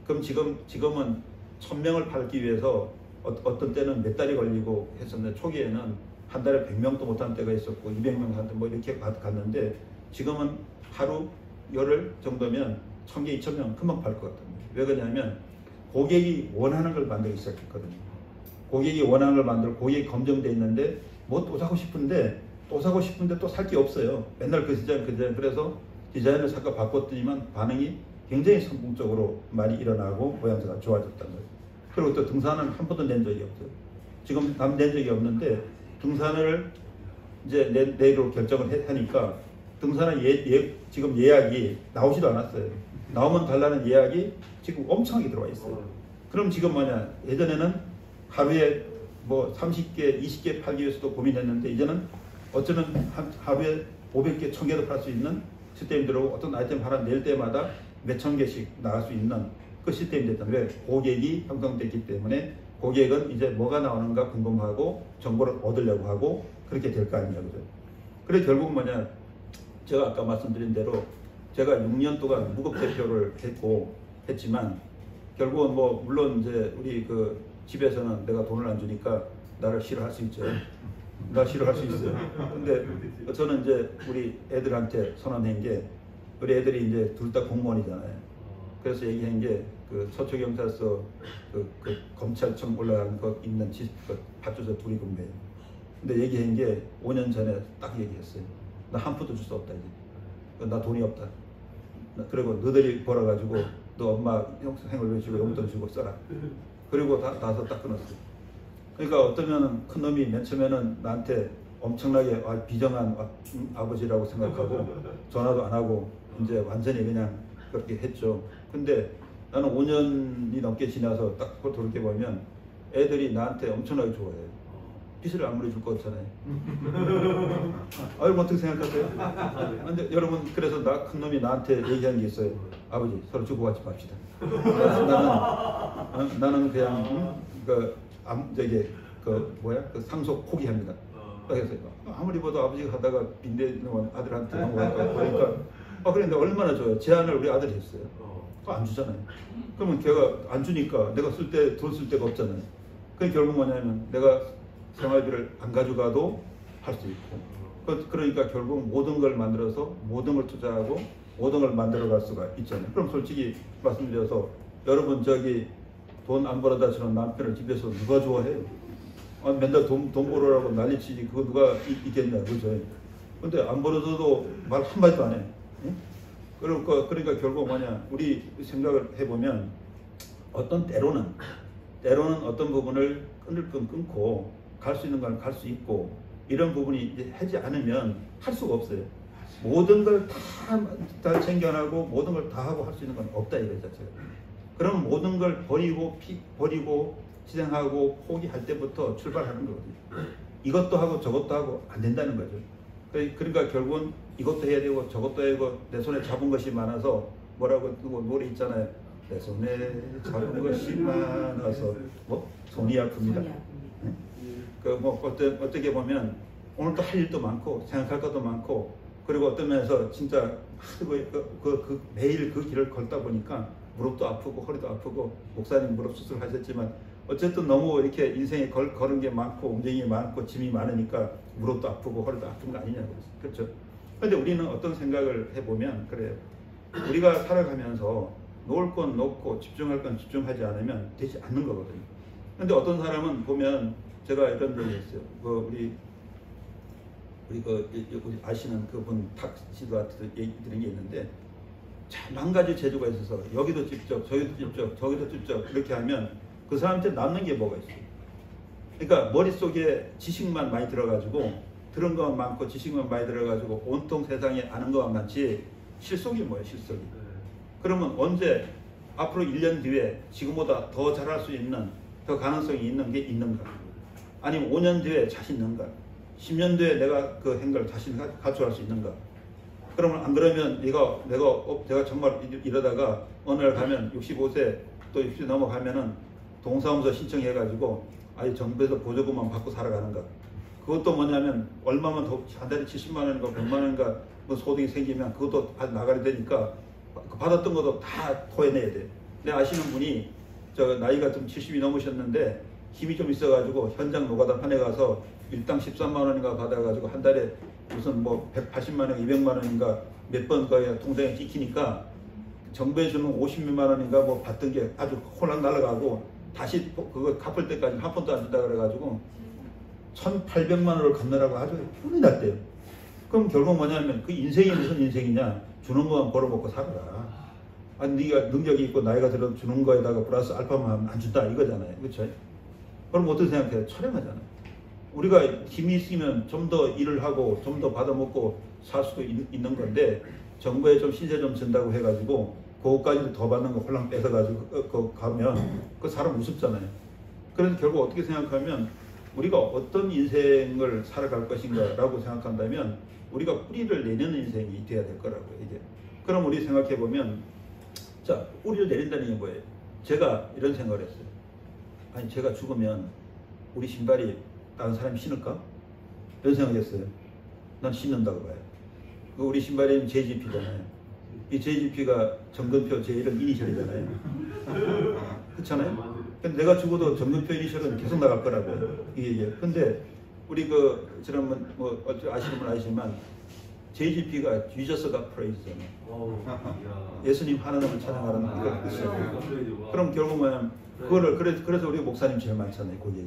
A: 그럼 지금은 1000명을 팔기 위해서 어떤 때는 몇 달이 걸리고 했었는데 초기에는 한 달에 100명도 못한 때가 있었고 200명한테 뭐 이렇게 갔는데 지금은 하루 열흘 정도면 1000개, 2000명 금방 팔 것 같아요. 왜 그러냐면 고객이 원하는 걸 만들기 시작했거든요. 고객이 원하는 걸 만들고 고객이 검증돼 있는데 뭐 또 사고 싶은데 또 살 게 없어요. 맨날 그 디자인 그래서 디자인을 잠깐 바꿨더니만 반응이 굉장히 성공적으로 많이 일어나고 모양새가 좋아졌단 거예요. 그리고 또 등산은 한 번도 낸 적이 없어요. 지금 낸 적이 없는데 등산을 이제 내일로 결정을 하니까 등산은 지금 예약이 나오지도 않았어요. 나오면 달라는 예약이 지금 엄청나게 들어와 있어요. 그럼 지금 뭐냐 예전에는 하루에 뭐 30개, 20개 팔기 위해서도 고민했는데 이제는 어쩌면 하루에 500개, 1000개도 팔 수 있는 시스템이 들어오고 어떤 아이템 하나 낼 때마다 몇천 개씩 나갈 수 있는 그 시스템이 됐다면 왜? 고객이 형성됐기 때문에 고객은 이제 뭐가 나오는가 궁금하고 정보를 얻으려고 하고 그렇게 될 거 아니냐 그죠? 그래 결국 뭐냐 제가 아까 말씀드린 대로 제가 6년 동안 무급 대표를 했지만 결국은 뭐 물론 이제 우리 그 집에서는 내가 돈을 안 주니까 나를 싫어할 수 있죠. 나 싫어할 수 있어요. 근데 저는 이제 우리 애들한테 선언한 게 우리 애들이 이제 둘 다 공무원이잖아요. 그래서 얘기한 게 그 서초경찰서 그 검찰청 올라가는 거 있는 그 밭주소 둘이 근무해요. 근데 얘기한 게 5년 전에 딱 얘기했어요. 나 한 푼도 줄 수 없다 이제. 나 돈이 없다. 그리고 너희들이 벌어가지고 너 엄마 생활비 주고 용돈 주고 써라. 그리고 나서 딱 끊었어요. 그러니까 어떠면은 큰 놈이 맨 처음에는 나한테 엄청나게 비정한 아버지라고 생각하고 전화도 안 하고 이제 완전히 그냥 그렇게 했죠. 근데 나는 5년이 넘게 지나서 딱 돌이켜보면 애들이 나한테 엄청나게 좋아해요. 빚을 아무리 줄 거 없잖아요. 여러분 어떻게 생각하세요? 근데 여러분 그래서 큰 놈이 나한테 얘기한 게 있어요. 아버지 서로 주고받지 맙시다. 나는 그냥 그 상속 포기합니다. 그래서 아무리 봐도 아버지가 하다가 빈대는 아들한테 보니까 그런데 얼마나 좋아요. 제안을 우리 아들이 했어요. 안 주잖아요. 그러면 걔가 안 주니까 내가 돈 쓸 데가 없잖아요. 그 결국 뭐냐면 내가 생활비를 안 가져가도 할 수 있고 그러니까 결국 모든 걸 만들어서 모든 걸 투자하고 모든 걸 만들어 갈 수가 있잖아요. 그럼 솔직히 말씀드려서 여러분 저기 돈 안 벌어다 주는 남편을 집에서 누가 좋아해요? 맨날 돈 벌으라고 난리치지 그거 누가 있겠냐 그죠? 근데 안 벌어줘도 말 한마디도 안 해. 응? 그러니까 결국 뭐냐 우리 생각을 해보면 때로는 어떤 부분을 끊을 건 끊고 갈 수 있는 건 갈 수 있고 이런 부분이 이제 하지 않으면 할 수가 없어요. 모든 걸 다 챙겨나고 모든 걸 다 하고 할 수 있는 건 없다 이거 자체가. 그럼 모든 걸 버리고 희생하고 포기할 때부터 출발하는 거거든요. 이것도 하고 저것도 하고 안 된다는 거죠. 그러니까 결국은 이것도 해야 되고 저것도 해야 되고 내 손에 잡은 것이 많아서 뭐라고 노래 있잖아요. 내 손에 잡은 것이 많아서 손이 아픕니다. 어떻게 보면 오늘도 할 일도 많고 생각할 것도 많고 그리고 어떤 면에서 진짜 매일 그 길을 걷다 보니까 무릎도 아프고 허리도 아프고 목사님 무릎 수술하셨지만 어쨌든 너무 이렇게 인생에 걸은 게 많고 움직임이 많고 짐이 많으니까 무릎도 아프고 허리도 아픈 거 아니냐고 그렇죠. 그런데 우리는 어떤 생각을 해보면 그래요. 우리가 살아가면서 놓을 건 놓고 집중할 건 집중하지 않으면 되지 않는 거거든요. 그런데 어떤 사람은 보면 제가 이런 얘기 했어요. 우리 아시는 그분 탁시도한테 얘기 드린 게 있는데 만 가지 재주가 있어서 여기도 직접 저기도 직접 이렇게 하면 그 사람한테 남는 게 뭐가 있어요. 그러니까 머릿속에 지식만 많이 들어가지고 들은 것만 많고 지식만 많이 들어가지고 온통 세상에 아는 것만 많지 실속이 뭐예요 실속이. 그러면 언제 앞으로 1년 뒤에 지금보다 더 잘할 수 있는 더 가능성이 있는 게 있는가 아니면 5년 뒤에 자신 있는가 10년 뒤에 내가 그 행동을 자신 갖춰갈 수 있는가. 그러면 안 그러면 내가 정말 이러다가 어느 날 가면 65세 또 60세 넘어가면은 동사무소 신청해가지고 정부에서 보조금만 받고 살아가는가. 그것도 뭐냐면 얼마만 더 한 달에 70만 원인가 100만 원인가 뭐 소득이 생기면 그것도 나가야 되니까 받았던 것도 다 토해내야 돼. 내가 아시는 분이 나이가 좀 70이 넘으셨는데 힘이 좀 있어가지고 현장 노가다 판에 가서 일당 13만 원인가 받아가지고 한 달에 무슨 180만 원, 200만 원인가 몇 번 거에 통장에 찍히니까 정부에 주는 50만 원인가 받던 게 아주 홀랑 날아가고 다시 그거 갚을 때까지 한 푼도 안 준다 그래가지고 1,800만 원을 갚느라고 아주 혼이 났대요. 그럼 결국 뭐냐면 그 인생이 무슨 인생이냐. 주는 것만 벌어먹고 살아라. 네가 능력이 있고 나이가 들어도 주는 거에다가 플러스 알파만 안 준다 이거잖아요. 그렇죠? 그럼 어떻게 생각해요? 촬영하잖아요. 우리가 힘이 있으면 좀 더 일을 하고 좀 더 받아먹고 살 수도 있는 건데 정부에 좀 신세 좀 준다고 해가지고 그거까지도 더 받는 거 홀랑 뺏어가지고 가면 그 사람 우습잖아요. 그래서 결국 어떻게 생각하면 우리가 어떤 인생을 살아갈 것인가 라고 생각한다면 우리가 뿌리를 내리는 인생이 돼야 될 거라고요. 이게. 그럼 우리 생각해보면 자 뿌리를 내린다는 게 뭐예요? 제가 이런 생각을 했어요. 아니 제가 죽으면 우리 신발이 다른 사람이 신을까? 이런 생각했어요. 난 신는다고 봐요. 우리 신발이 JGP잖아요. 이 JGP가 정근표 제1은 이니셜이잖아요. 그렇잖아요. 근데 내가 죽어도 정근표 이니셜은 계속 나갈 거라고요. 이게. 근데 우리 그 지난번 뭐 아시는 분 아시지만 JGP가 지저스가 프레이즈잖아요. 예수님 하나님을 찬양하라는 그런 뜻이에요. 그럼 결국 뭐냐면 그거를 그래서 우리 목사님 제일 많잖아요. 거기.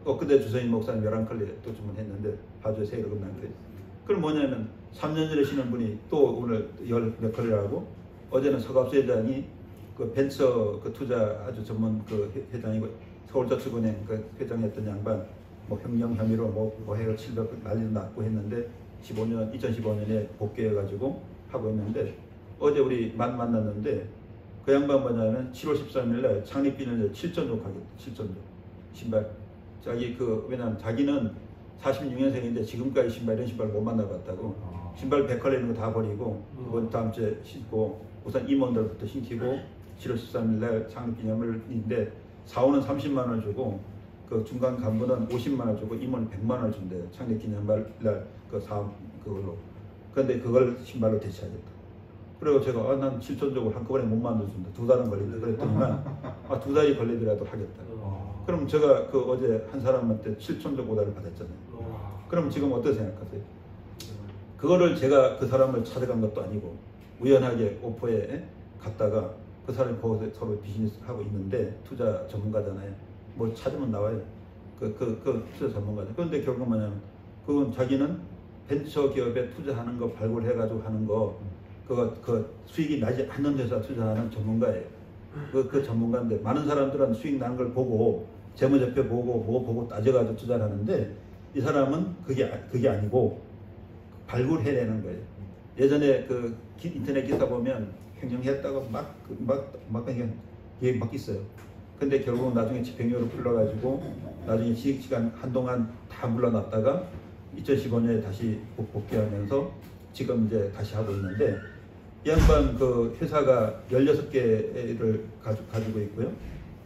A: 엊그제 주선임 목사님 11칼레 또 주문했는데 바주에 새 일곱 남겨. 그럼 뭐냐면 3년 전에 쉬는 분이 또 오늘 10몇 칼레라고 어제는 서갑수 회장이 그 벤처 그 투자 아주 전문 그 회장이고 서울저축은행 그 회장이었던 양반 뭐 횡령 혐의로 뭐 해가 700 난리도 났고 했는데 2015년에 복귀해가지고 하고 있는데 어제 우리 만났는데 그 양반 뭐냐면 7월 13일날 창립비는 7전조 가겠다. 7전조 신발 자기 그 왜냐면 자기는 46년생인데 지금까지 신발 이런 신발 못 만나봤다고 신발 100컬레 있는 거 다 버리고 이번 다음 주에 신고 우선 임원들부터 신기고 7월 13일날 창립기념일인데 사원은 30만 원을 주고 그 중간 간부는 50만 원 주고 임원은 100만 원을 준대요. 창립기념일 날 그 사업 그걸로. 그런데 그걸 신발로 대체하겠다. 그리고 제가 난 7천족을 한꺼번에 못 만들어준다. 2달은 걸린다. 그랬더니만 2달이 걸리더라도 하겠다. 그럼 제가 그 어제 한 사람한테 7천족 오다를 받았잖아요. 그럼 지금 어떻게 생각하세요? 그거를 제가 그 사람을 찾아간 것도 아니고 우연하게 오퍼에 갔다가 그 사람이 거기서 서로 비즈니스 하고 있는데 투자 전문가잖아요. 뭐 찾으면 나와요. 그 투자 전문가죠. 그런데 결국 뭐냐면 그건 자기는 벤처 기업에 투자하는 거 발굴해가지고 하는 거 그 수익이 나지 않는 데서 투자하는 전문가예요. 그 전문가인데 많은 사람들은 수익 나는 걸 보고 재무제표 보고 뭐 보고 따져가지고 투자를 하는데 이 사람은 그게 아니고 발굴해내는 거예요. 예전에 그 인터넷 기사 보면 횡령했다고 막 있어요. 근데 결국 나중에 집행유예로 풀려가지고 나중에 지식시간 한동안 다 물러났다가 2015년에 다시 복귀하면서 지금 이제 다시 하고 있는데 이 양반 그 회사가 16개를 가지고 있고요.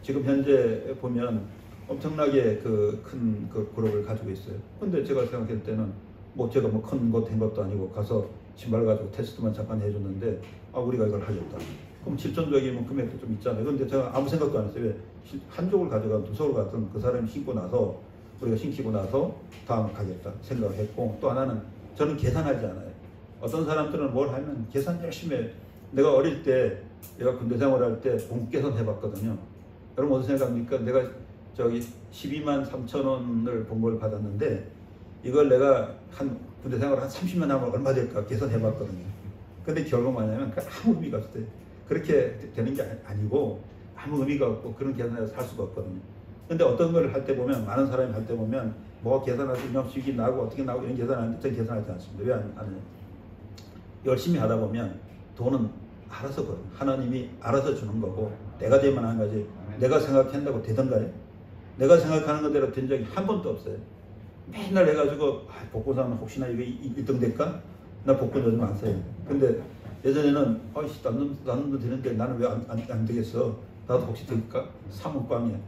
A: 지금 현재 보면 엄청나게 그 큰 그 그룹을 가지고 있어요. 근데 제가 생각할 때는 뭐 제가 뭐 큰 거 된 것도 아니고 가서 신발 가지고 테스트만 잠깐 해줬는데 우리가 이걸 하겠다. 그럼 7천족이면 금액도 좀 있잖아요. 근데 제가 아무 생각도 안 했어요. 왜? 한 족을 가져가든 2속을 가든 그 사람이 신고 나서 우리가 신기고 나서 다음 가겠다 생각을 했고 또 하나는 저는 계산하지 않아요. 어떤 사람들은 뭘 하면 계산 열심히 해요. 내가 어릴 때 내가 군대 생활할 때 봉계산 해봤거든요. 여러분 어떻게 생각합니까? 내가 저기 12만 3천 원을 봉고를 받았는데 이걸 내가 한 군대 생활 한 30년 하면 얼마 될까 계산해봤거든요. 근데 결국 뭐냐면 아무 의미가 없어요. 그렇게 되는 게 아니고 아무 의미가 없고 그런 계산해서 살 수가 없거든요. 근데 어떤 걸 할 때 보면 많은 사람이 할 때 보면 뭐 계산하고 수익이 나고 어떻게 나고 이런 계산하는데 저는 계산하지 않습니다. 왜 안 해요? 열심히 하다 보면 돈은 알아서 벌어요. 하나님이 알아서 주는 거고 내가 되면 하는 거지 내가 생각한다고 되던가요? 내가 생각하는 것대로 된 적이 한 번도 없어요. 맨날 해가지고 복권 사면 혹시나 이게 1등 될까? 나 복권 요즘 안 사요. 근데 예전에는 아이씨 나는 되는데 나는 왜 안 되겠어? 나도 혹시 될까? 사면 꽝이야.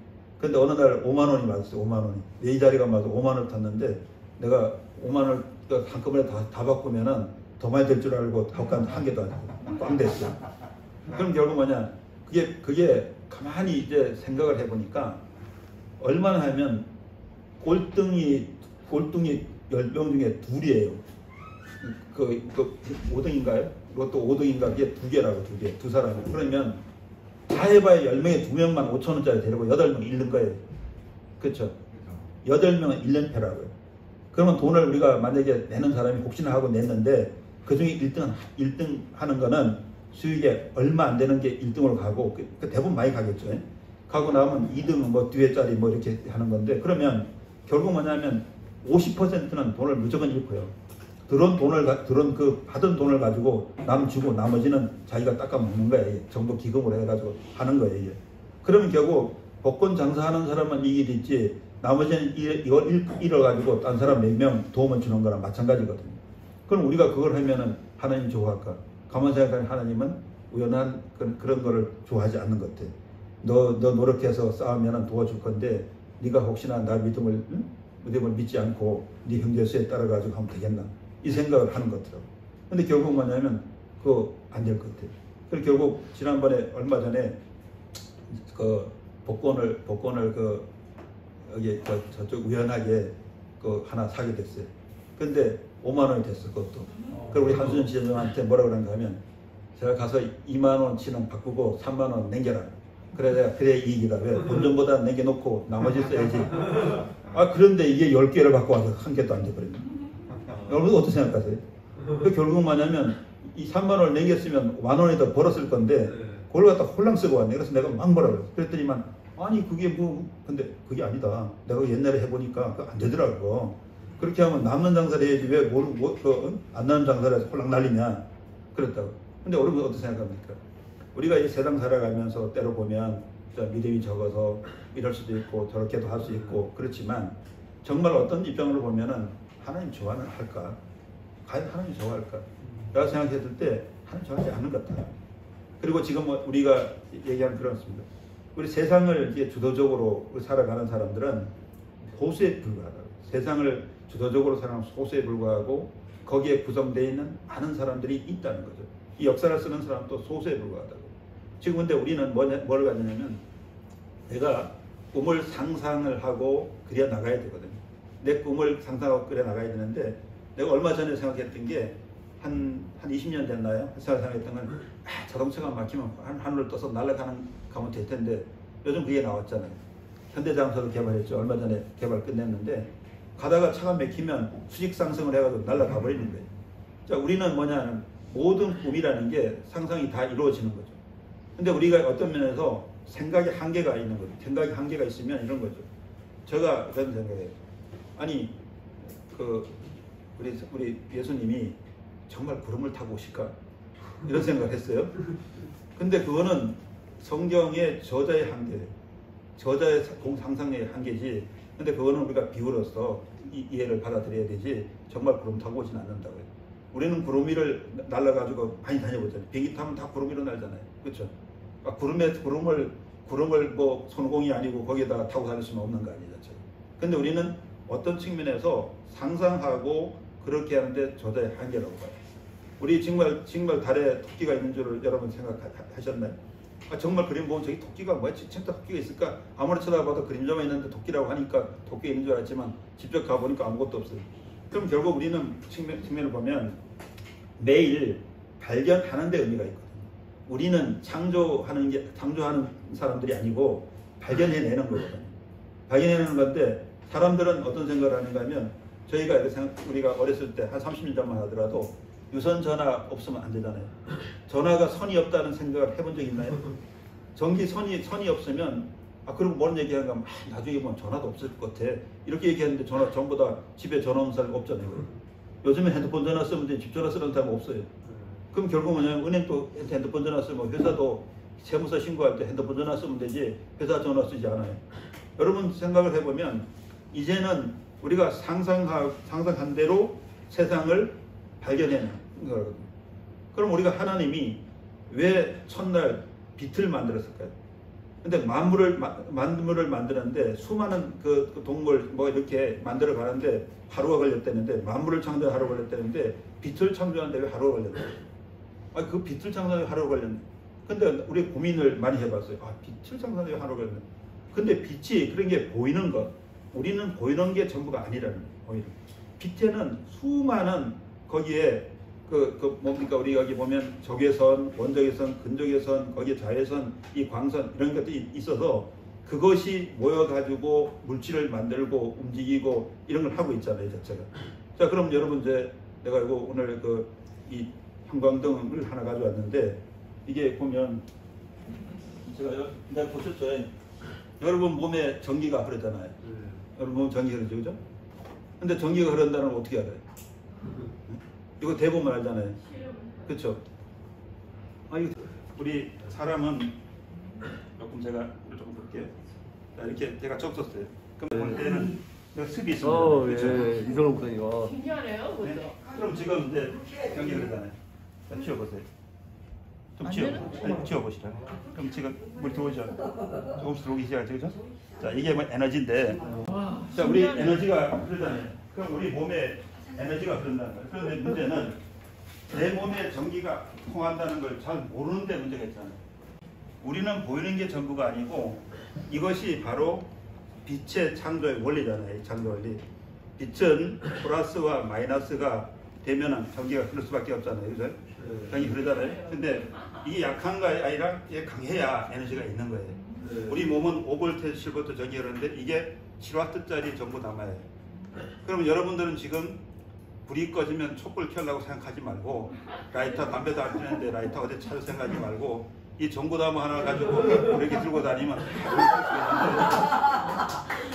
A: 근데 어느 날 5만 원이 맞았어요. 5만 원이. 내 자리가 맞아 5만 원을 탔는데 내가 5만 원을 한꺼번에 다 바꾸면은 더 많이 될 줄 알고 한 개도 아니고 꽝 됐어요. 그럼 결국 뭐냐? 그게 가만히 이제 생각을 해보니까 얼마나 하면 꼴등이 10명 중에 둘이에요. 그 5등인가요? 로또 5등인가? 그게 2개라고 2개. 두 사람이. 그러면 다 해봐야 10명에 2명만 5천 원짜리 데리고 8명 잃는 거예요. 그렇죠? 8명은 1연패라고요. 그러면 돈을 우리가 만약에 내는 사람이 혹시나 하고 냈는데 그 중에 1등 하는 거는 수익에 얼마 안 되는 게 1등으로 가고 대부분 많이 가겠죠. 가고 나면 2등 뭐 뒤에짜리 뭐 이렇게 하는 건데 그러면 결국 뭐냐면 50%는 돈을 무조건 잃고요. 들은 그 받은 돈을 가지고 남 주고 나머지는 자기가 닦아 먹는 거예요. 정부 기금으로 해가지고 하는 거예요. 이게. 그러면 결국 복권 장사하는 사람은 이익이 됐지 나머지는 이걸 잃어가지고 딴 사람 몇 명 도움을 주는 거랑 마찬가지거든요. 그럼 우리가 그걸 하면은 하나님 좋아할까? 가만 생각하면 하나님은 우연한 그런 거를 좋아하지 않는 것 같아. 너 노력해서 싸우면 도와줄 건데 네가 혹시나 나 믿음을 믿지 않고 네 형제 수에 따라가지고 하면 되겠나? 이 생각을 하는 것 같더라고. 근데 결국 뭐냐면 그거 안 될 것 같아요. 그리고 결국 지난번에 얼마 전에 그 복권을 그 여기 저쪽 우연하게 그 하나 사게 됐어요. 근데 5만 원이 됐어 그것도. 그리고 우리 한수진 지점장한테 뭐라 그런가 하면 제가 가서 2만 원치는 바꾸고 3만 원 남겨라. 그래 내가 그래 이익이다. 왜 본전보다 남겨놓고 나머지 써야지. 아 그런데 이게 10개를 갖고 와서 한 개도 안 돼버렸네. 여러분 어떻게 생각하세요? 그 결국 뭐냐면 이 3만 원을 남겼으면 만 원이 더 벌었을 건데 그걸 갖다 홀랑 쓰고 왔네. 그래서 내가 막 뭐라 그랬어. 그랬더니만 아니 그게 뭐 근데 그게 아니다. 내가 옛날에 해보니까 그거 안 되더라고. 그렇게 하면 남는 장사를 해야지 왜 안 남는 장사를 해서 홀랑 날리냐 그랬다고. 근데 여러분 어떻게 생각합니까? 우리가 이 세상 살아가면서 때로 보면 믿음이 적어서 이럴 수도 있고 저렇게도 할 수 있고 그렇지만 정말 어떤 입장으로 보면은 하나님 좋아는 할까? 과연 하나님 좋아할까? 라고 생각했을 때 하나님 좋아하지 않는 것 같아요. 그리고 지금 우리가 얘기한 그렇습니다. 우리 세상을 이제 주도적으로 살아가는 사람들은 소수에 불과하다. 세상을 주도적으로 살아가는 소수에 불과하고 거기에 구성되어 있는 많은 사람들이 있다는 거죠. 이 역사를 쓰는 사람도 소수에 불과하다고. 지금 근데 우리는 뭘 가지냐면 내가 꿈을 상상을 하고 그려 나가야 되거든요. 내 꿈을 상상하고 그려 나가야 되는데 내가 얼마 전에 생각했던 게 한 20년 됐나요? 생각했던 건 자동차가 막히면 하늘을 떠서 날아가면 될 텐데 요즘 그게 나왔잖아요. 현대자동차도 개발했죠. 얼마 전에 개발 끝냈는데 가다가 차가 막히면 수직 상승을 해가지고 날아가 버리는 거예요. 자, 우리는 뭐냐면 모든 꿈이라는 게 상상이 다 이루어지는 거죠. 근데 우리가 어떤 면에서 생각의 한계가 있는 거죠. 생각의 한계가 있으면 이런 거죠. 제가 그런 생각해요. 아니 우리 예수님이 정말 구름을 타고 오실까? 이런 생각을 했어요. 근데 그거는 성경의 저자의 한계예요. 저자의 상상의 한계지. 근데 그거는 우리가 비유로서 이해를 받아들여야 되지 정말 구름 타고 오진 않는다고요. 우리는 구름 위를 날아가지고 많이 다녀보잖아요. 비행기 타면 다 구름 위로 날잖아요. 그렇죠? 구름을 뭐 손오공이 아니고 거기에다가 타고 다닐 수는 없는 거 아니죠. 근데 우리는 어떤 측면에서 상상하고 그렇게 하는데 저자의 한계라고 봐요. 우리 정말 달에 토끼가 있는 줄을 여러분 생각하셨나요? 정말 그림 보면 저기 토끼가 뭐야? 진짜 토끼가 있을까? 아무리 쳐다봐도 그림자만 있는데 토끼라고 하니까 토끼가 있는 줄 알았지만 직접 가보니까 아무것도 없어요. 그럼 결국 우리는 측면을 보면 매일 발견하는 데 의미가 있거든요. 우리는 창조하는 사람들이 아니고 발견해내는 거거든요. 발견해내는 건데 사람들은 어떤 생각을 하는가 하면 우리가 어렸을 때 한 30년 전만 하더라도 유선 전화 없으면 안 되잖아요. 전화가 선이 없다는 생각을 해본 적 있나요? 전기 선이 없으면 그리고 뭔 얘기하는가 하면 나중에 보면 전화도 없을 것 같아. 이렇게 얘기했는데 전부 다 집에 전화 오는 사람이 없잖아요. 요즘에 핸드폰 전화 쓰면 되지 집 전화 쓰는 사람 없어요. 그럼 결국 뭐냐면 은행도 핸드폰 전화 쓰면 회사도 세무서 신고할 때 핸드폰 전화 쓰면 되지 회사 전화 쓰지 않아요. 여러분 생각을 해보면 이제는 우리가 상상한 대로 세상을 발견해내는 거거든요. 그럼 우리가 하나님이 왜 첫날 빛을 만들었을까요? 근데 만물을 만드는데 수많은 그 동물 뭐 이렇게 만들어 가는데 하루가 걸렸다는데 만물을 창조하는 하루가 걸렸다는데 빛을 창조하는데 왜 하루가 걸렸나요? 그 빛을 창조하는데 하루가 걸렸네. 근데 우리 고민을 많이 해봤어요. 빛을 창조하는데 왜 하루가 걸렸네. 근데 빛이 그런 게 보이는 것. 우리는 보이는 게 전부가 아니라는 거예요. 빛에는 수많은 거기에 뭡니까 우리 여기 보면 적외선, 원적외선, 근적외선, 거기에 자외선, 이 광선 이런 것들이 있어서 그것이 모여가지고 물질을 만들고 움직이고 이런 걸 하고 있잖아요, 자체가. 자, 그럼 여러분 내가 이거 오늘 이 형광등을 하나 가져왔는데 이게 보면 내가 보셨죠? 여러분 몸에 전기가 흐르잖아요. 여러분 몸에 전기가 흐르죠, 그죠? 근데 전기가 흐른다는 걸 어떻게 알아요? 이거 대부분 알잖아요. 그렇죠? 우리 사람은 제가 조금 볼게요. 자, 이렇게 제가 적었어요. 그럼 볼 때는 습이 있습니다. 그렇죠?
B: 예, 이성훈 목사님.
C: 신기하네요, 그죠?
A: 네. 그럼 지금 이제 경기 그러잖아요. 자, 치워보세요. 좀 치워보시라. 그럼 지금 물 들어오죠? 조금씩 들어오기 시작하죠, 그죠? 자, 이게 뭐 에너지인데, 자, 우리 에너지가 흐르잖아요. 그럼 우리 몸에 에너지가 흐른다는 거예요. 그런데 문제는 내 몸에 전기가 통한다는 걸 잘 모르는데 문제가 있잖아요. 우리는 보이는 게 전부가 아니고 이것이 바로 빛의 창조의 원리잖아요. 창조 원리. 빛은 플러스와 마이너스가 되면은 전기가 흐를 수밖에 없잖아요. 그죠? 전기 흐르잖아요. 근데 이게 약한 거 아니라 이게 강해야 에너지가 있는 거예요. 우리 몸은 5V, 7V 전기 흐르는데 이게 7W짜리 전부 남아요. 그럼 여러분들은 지금 불이 꺼지면 촛불 켜려고 생각하지 말고 라이터, 담배도 안 피우는데 라이터 어디 찾을 생각하지 말고 이 전구나무 하나 가지고 이렇게 들고 다니면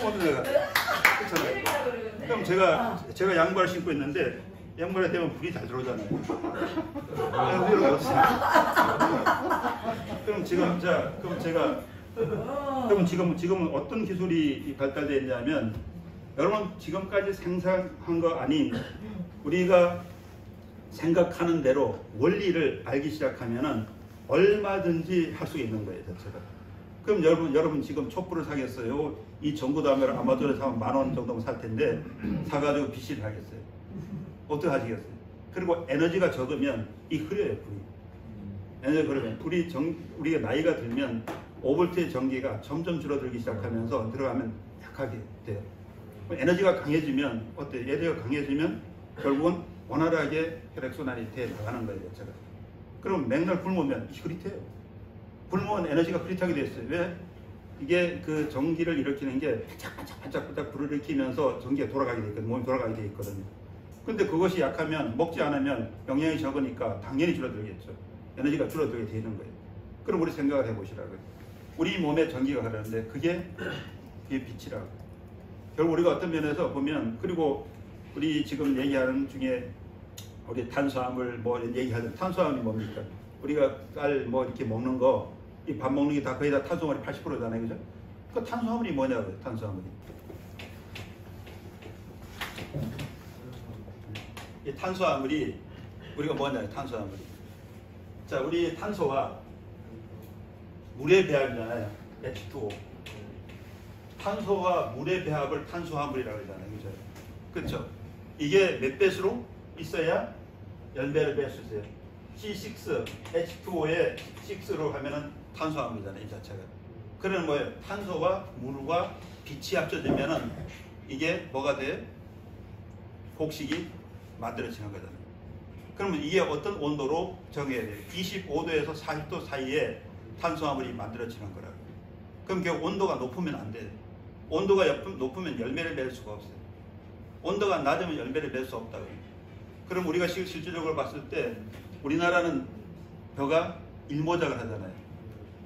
A: 어디다가 그렇잖아요. 그럼 제가 양발을 신고 있는데 양발에 대면 불이 잘 들어오잖아요. 그럼 지금은 어떤 기술이 발달되어 있냐면 여러분 지금까지 생산한 거 아닌 우리가 생각하는 대로 원리를 알기 시작하면은 얼마든지 할 수 있는 거예요, 자체가. 그럼 여러분 지금 촛불을 사겠어요. 이 전구담배를 아마존에서 사면 10,000원 정도면 살 텐데 사가지고 비실을 하겠어요. 어떻게 하시겠어요? 그리고 에너지가 적으면 이 흐려요, 불이. 에너지가 그러면 우리가 나이가 들면 5V의 전기가 점점 줄어들기 시작하면서 들어가면 약하게 돼요. 에너지가 강해지면 어때요? 에너지가 강해지면 결국은 원활하게 혈액순환이 돼 나가는 거예요, 자체가. 그럼 맨날 굶으면 흐릿해요. 굶으면 에너지가 흐릿하게 됐어요. 왜? 이게 그 전기를 일으키는 게 반짝반짝 불을 일으키면서 전기가 돌아가게 돼 있거든요. 몸이 돌아가게 돼 있거든요. 근데 그것이 약하면 먹지 않으면 영양이 적으니까 당연히 줄어들겠죠. 에너지가 줄어들게 되는 거예요. 그럼 우리 생각을 해보시라고요. 우리 몸에 전기가 흐르는데 그게 빛이라고. 결국 우리가 어떤 면에서 보면 그리고 우리 지금 얘기하는 중에 우리 탄수화물 뭐 얘기하는 탄수화물이 뭡니까? 우리가 쌀 뭐 이렇게 먹는 거 이 밥 먹는 게 다 거의 다 탄수화물이 80%잖아요, 그죠? 그 탄수화물이 뭐냐고요? 탄수화물이. 이 탄수화물이 우리가 뭐냐요? 탄수화물이. 자, 우리 탄소가 물의 배합이잖아요. H2O. 탄소와 물의 배합을 탄수화물이라고 하잖아요, 그죠? 그렇죠? 이게 몇 배수로 있어야 열배를 뺄 수 있어요. C6, H2O에 6로 하면은 탄수화물이잖아요, 이 자체가. 그러면 뭐예요? 탄소와 물과 빛이 합쳐지면은 이게 뭐가 돼? 곡식이 만들어지는 거잖아요. 그러면 이게 어떤 온도로 정해야 돼요? 25도에서 40도 사이에 탄수화물이 만들어지는 거라고. 그럼 그 온도가 높으면 안 돼요. 온도가 높으면 열매를 맺을 수가 없어요. 온도가 낮으면 열매를 맺을 수 없다고요. 그럼 우리가 실질적으로 봤을 때 우리나라는 벼가 일모작을 하잖아요.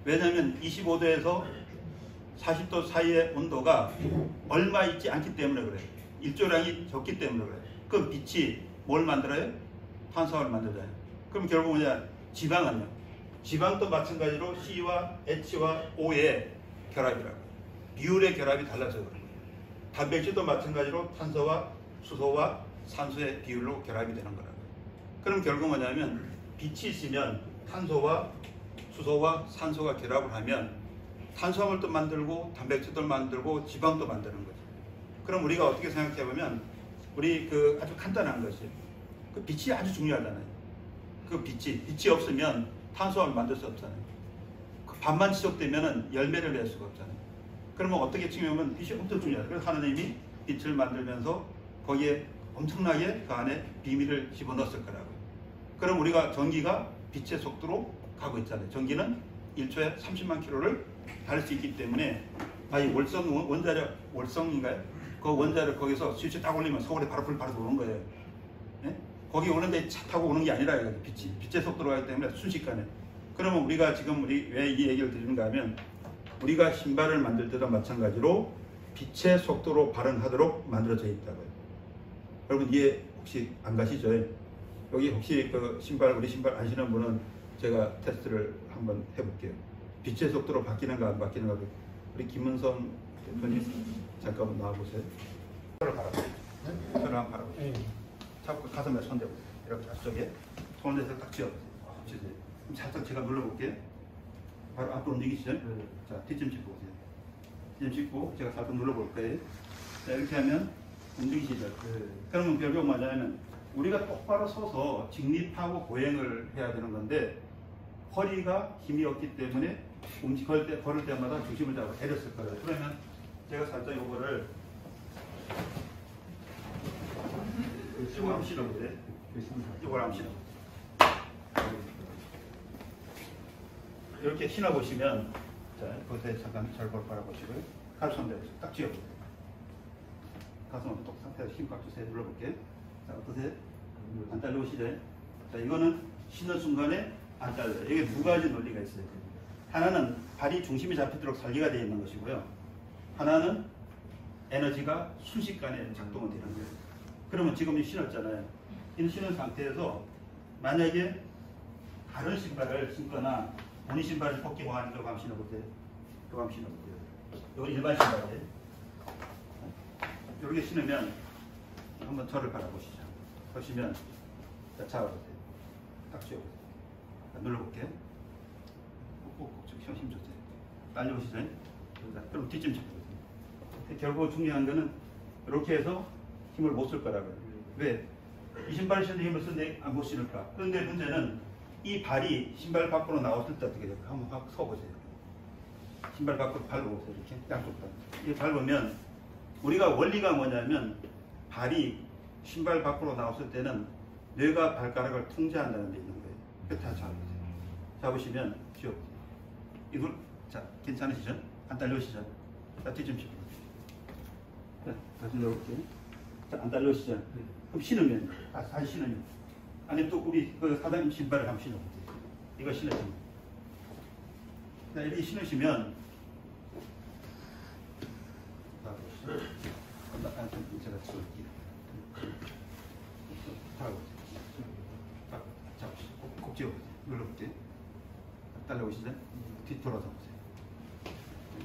A: 왜냐하면 25도에서 40도 사이의 온도가 얼마 있지 않기 때문에 그래요. 일조량이 적기 때문에 그래요. 그럼 빛이 뭘 만들어요? 탄수화물을 만들잖아요. 그럼 결국 뭐냐? 지방은요. 지방도 마찬가지로 C와 H와 O의 결합이라고. 비율의 결합이 달라서 그런 거예요. 단백질도 마찬가지로 탄소와 수소와 산소의 비율로 결합이 되는 거라고요. 그럼 결국 뭐냐면 빛이 있으면 탄소와 수소와 산소가 결합을 하면 탄수화물도 만들고 단백질도 만들고 지방도 만드는 거죠. 그럼 우리가 어떻게 생각해 보면 우리 그 아주 간단한 것이 그 빛이 아주 중요하잖아요. 그 빛이 없으면 탄수화물 만들 수 없잖아요. 그 밤만 지속되면은 열매를 낼 수가 없잖아요. 그러면 어떻게 중요하면 빛이 엄청 중요해요. 그래서 하나님이 빛을 만들면서 거기에 엄청나게 그 안에 비밀을 집어넣었을 거라고요. 그럼 우리가 전기가 빛의 속도로 가고 있잖아요. 전기는 1초에 30만 킬로를 달릴 수 있기 때문에 이 월성인가요? 그 원자를 거기서 스위치 딱 올리면 서울에 바로 불 바로 들어오는 거예요. 예? 거기 오는데 차 타고 오는 게 아니라 빛의 속도로 가기 때문에 순식간에. 그러면 우리가 지금 왜 이 얘기를 드리는가 하면 우리가 신발을 만들 때도 마찬가지로 빛의 속도로 발응하도록 만들어져 있다고요. 여러분 이해 혹시 안 가시죠? 여기 혹시 그 우리 신발 안 신는 분은 제가 테스트를 한번 해볼게요. 빛의 속도로 바뀌는가 안 바뀌는가. 우리 김은성 대표님 잠깐만 나와보세요. 손을 바라보세요. 손을 한번 바라보세요. 자꾸 가슴에 손 대고 이렇게 앞쪽에 손을 대서 딱 쥐어보세요. 살짝 제가 눌러볼게요. 바로 앞으로 움직이시죠? 자, 뒤좀 짚고 오세요. 뒤좀 짚고 제가 살짝 눌러볼 거예요. 자, 이렇게 하면 움직이시죠? 그러면 결국 뭐냐면 우리가 똑바로 서서 직립하고 보행을 해야 되는 건데 허리가 힘이 없기 때문에 걸을 때마다 중심을 잡고 내렸을 거예요. 그러면 제가 살짝 요거를 이걸 한번 실어보세요. 이걸 한번 실어보세요. 이렇게 신어보시면, 자, 겉에 잠깐 잘 바라보시고요. 가슴 딱 쥐어보세요. 가슴 똑 상태에서 힘 꽉 주세요. 눌러볼게요. 자, 어떠세요? 안 딸려오시죠? 자, 이거는 신는 순간에 안 잘려요. 여기 두 가지 논리가 있어요. 하나는 발이 중심이 잡히도록 설계가 되어 있는 것이고요. 하나는 에너지가 순식간에 작동이 되는 거예요. 그러면 지금 신었잖아요. 이 신은 상태에서 만약에 다른 신발을 신거나 본인 신발을 벗기 보하는 거 한번 신어보세요. 이거 한번 신어보세요. 이거 일반 신발이에요. 이렇게 신으면 한번 저를 바라보시죠. 보시면 자, 잡아보세요. 딱 쥐어보세요. 눌러볼게요. 꼭꼭 힘 주세요. 빨리 오시죠. 그럼 뒤쯤 잡아보세요. 결국 중요한 거는 이렇게 해서 힘을 못 쓸 거라고요. 왜? 이 신발을 신는 힘을 쓰는데 못 신을까? 그런데 문제는 이 발이 신발 밖으로 나왔을 때 어떻게 될까? 한번 확 서보세요. 신발 밖으로 밟아보세요. 이렇게 양쪽 발. 이렇게 밟으면 우리가 원리가 뭐냐면 발이 신발 밖으로 나왔을 때는 뇌가 발가락을 통제한다는 데 있는 거예요. 끝에 잡으세요. 잡으시면 쉬워. 이걸 자 괜찮으시죠? 안 딸려오시죠? 자 뒤좀 쉬고. 자 다시 넣어볼게요. 자 안 딸려오시죠? 그럼 신으면 다시 신으면 아니 또 우리 그 사장님 신발을 한번 신어보세요. 이거 신으시면 자 이렇게 신으시면 제가 찍을게요. 잡으시죠. 꼭 찍어보세요. 눌러볼게요. 딸려오시죠? 뒤돌아서 보세요.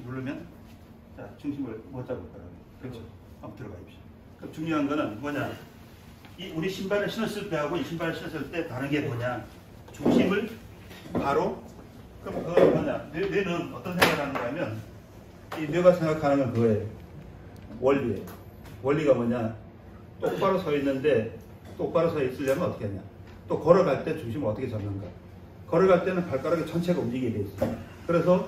A: 누르면 자 중심을 못 잡을 거라고요. 그렇죠? 한번 들어가 보십시오. 그럼 중요한 거는 뭐냐? 이 우리 신발을 신었을 때하고 이 신발을 신었을 때 다른 게 뭐냐? 중심을 바로 그럼 그거 뭐냐? 뇌는 어떤 생각을 하는가 하면 이 뇌가 생각하는 건 그거예요. 원리예요. 원리가 뭐냐? 똑바로 서 있는데 똑바로 서 있으려면 어떻게 하냐? 또 걸어갈 때 중심을 어떻게 잡는가? 걸어갈 때는 발가락이 전체가 움직이게 돼 있어요. 그래서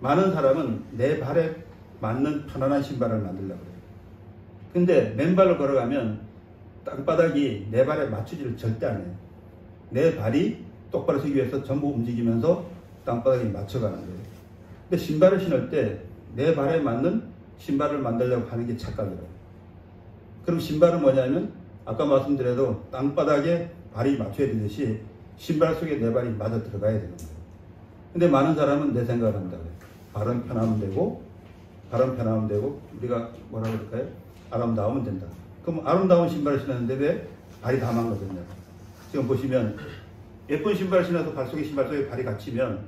A: 많은 사람은 내 발에 맞는 편안한 신발을 만들려고 해요. 근데 맨발로 걸어가면 땅바닥이 내 발에 맞추지를 절대 안 해요. 내 발이 똑바로 서기 위해서 전부 움직이면서 땅바닥에 맞춰가는 거예요. 근데 신발을 신을 때 내 발에 맞는 신발을 만들려고 하는 게 착각이라고. 그럼 신발은 뭐냐면 아까 말씀드려도 땅바닥에 발이 맞춰야 되듯이 신발 속에 내 발이 맞아 들어가야 되는 거예요. 근데 많은 사람은 내 생각을 한다고요. 발은 편하면 되고 발은 편하면 되고 우리가 뭐라 그럴까요? 아름다우면 된다. 그럼 아름다운 신발을 신었는데 왜 발이 다 망가졌냐? 지금 보시면 예쁜 신발을 신어서 발 속에 신발 속에 발이 갇히면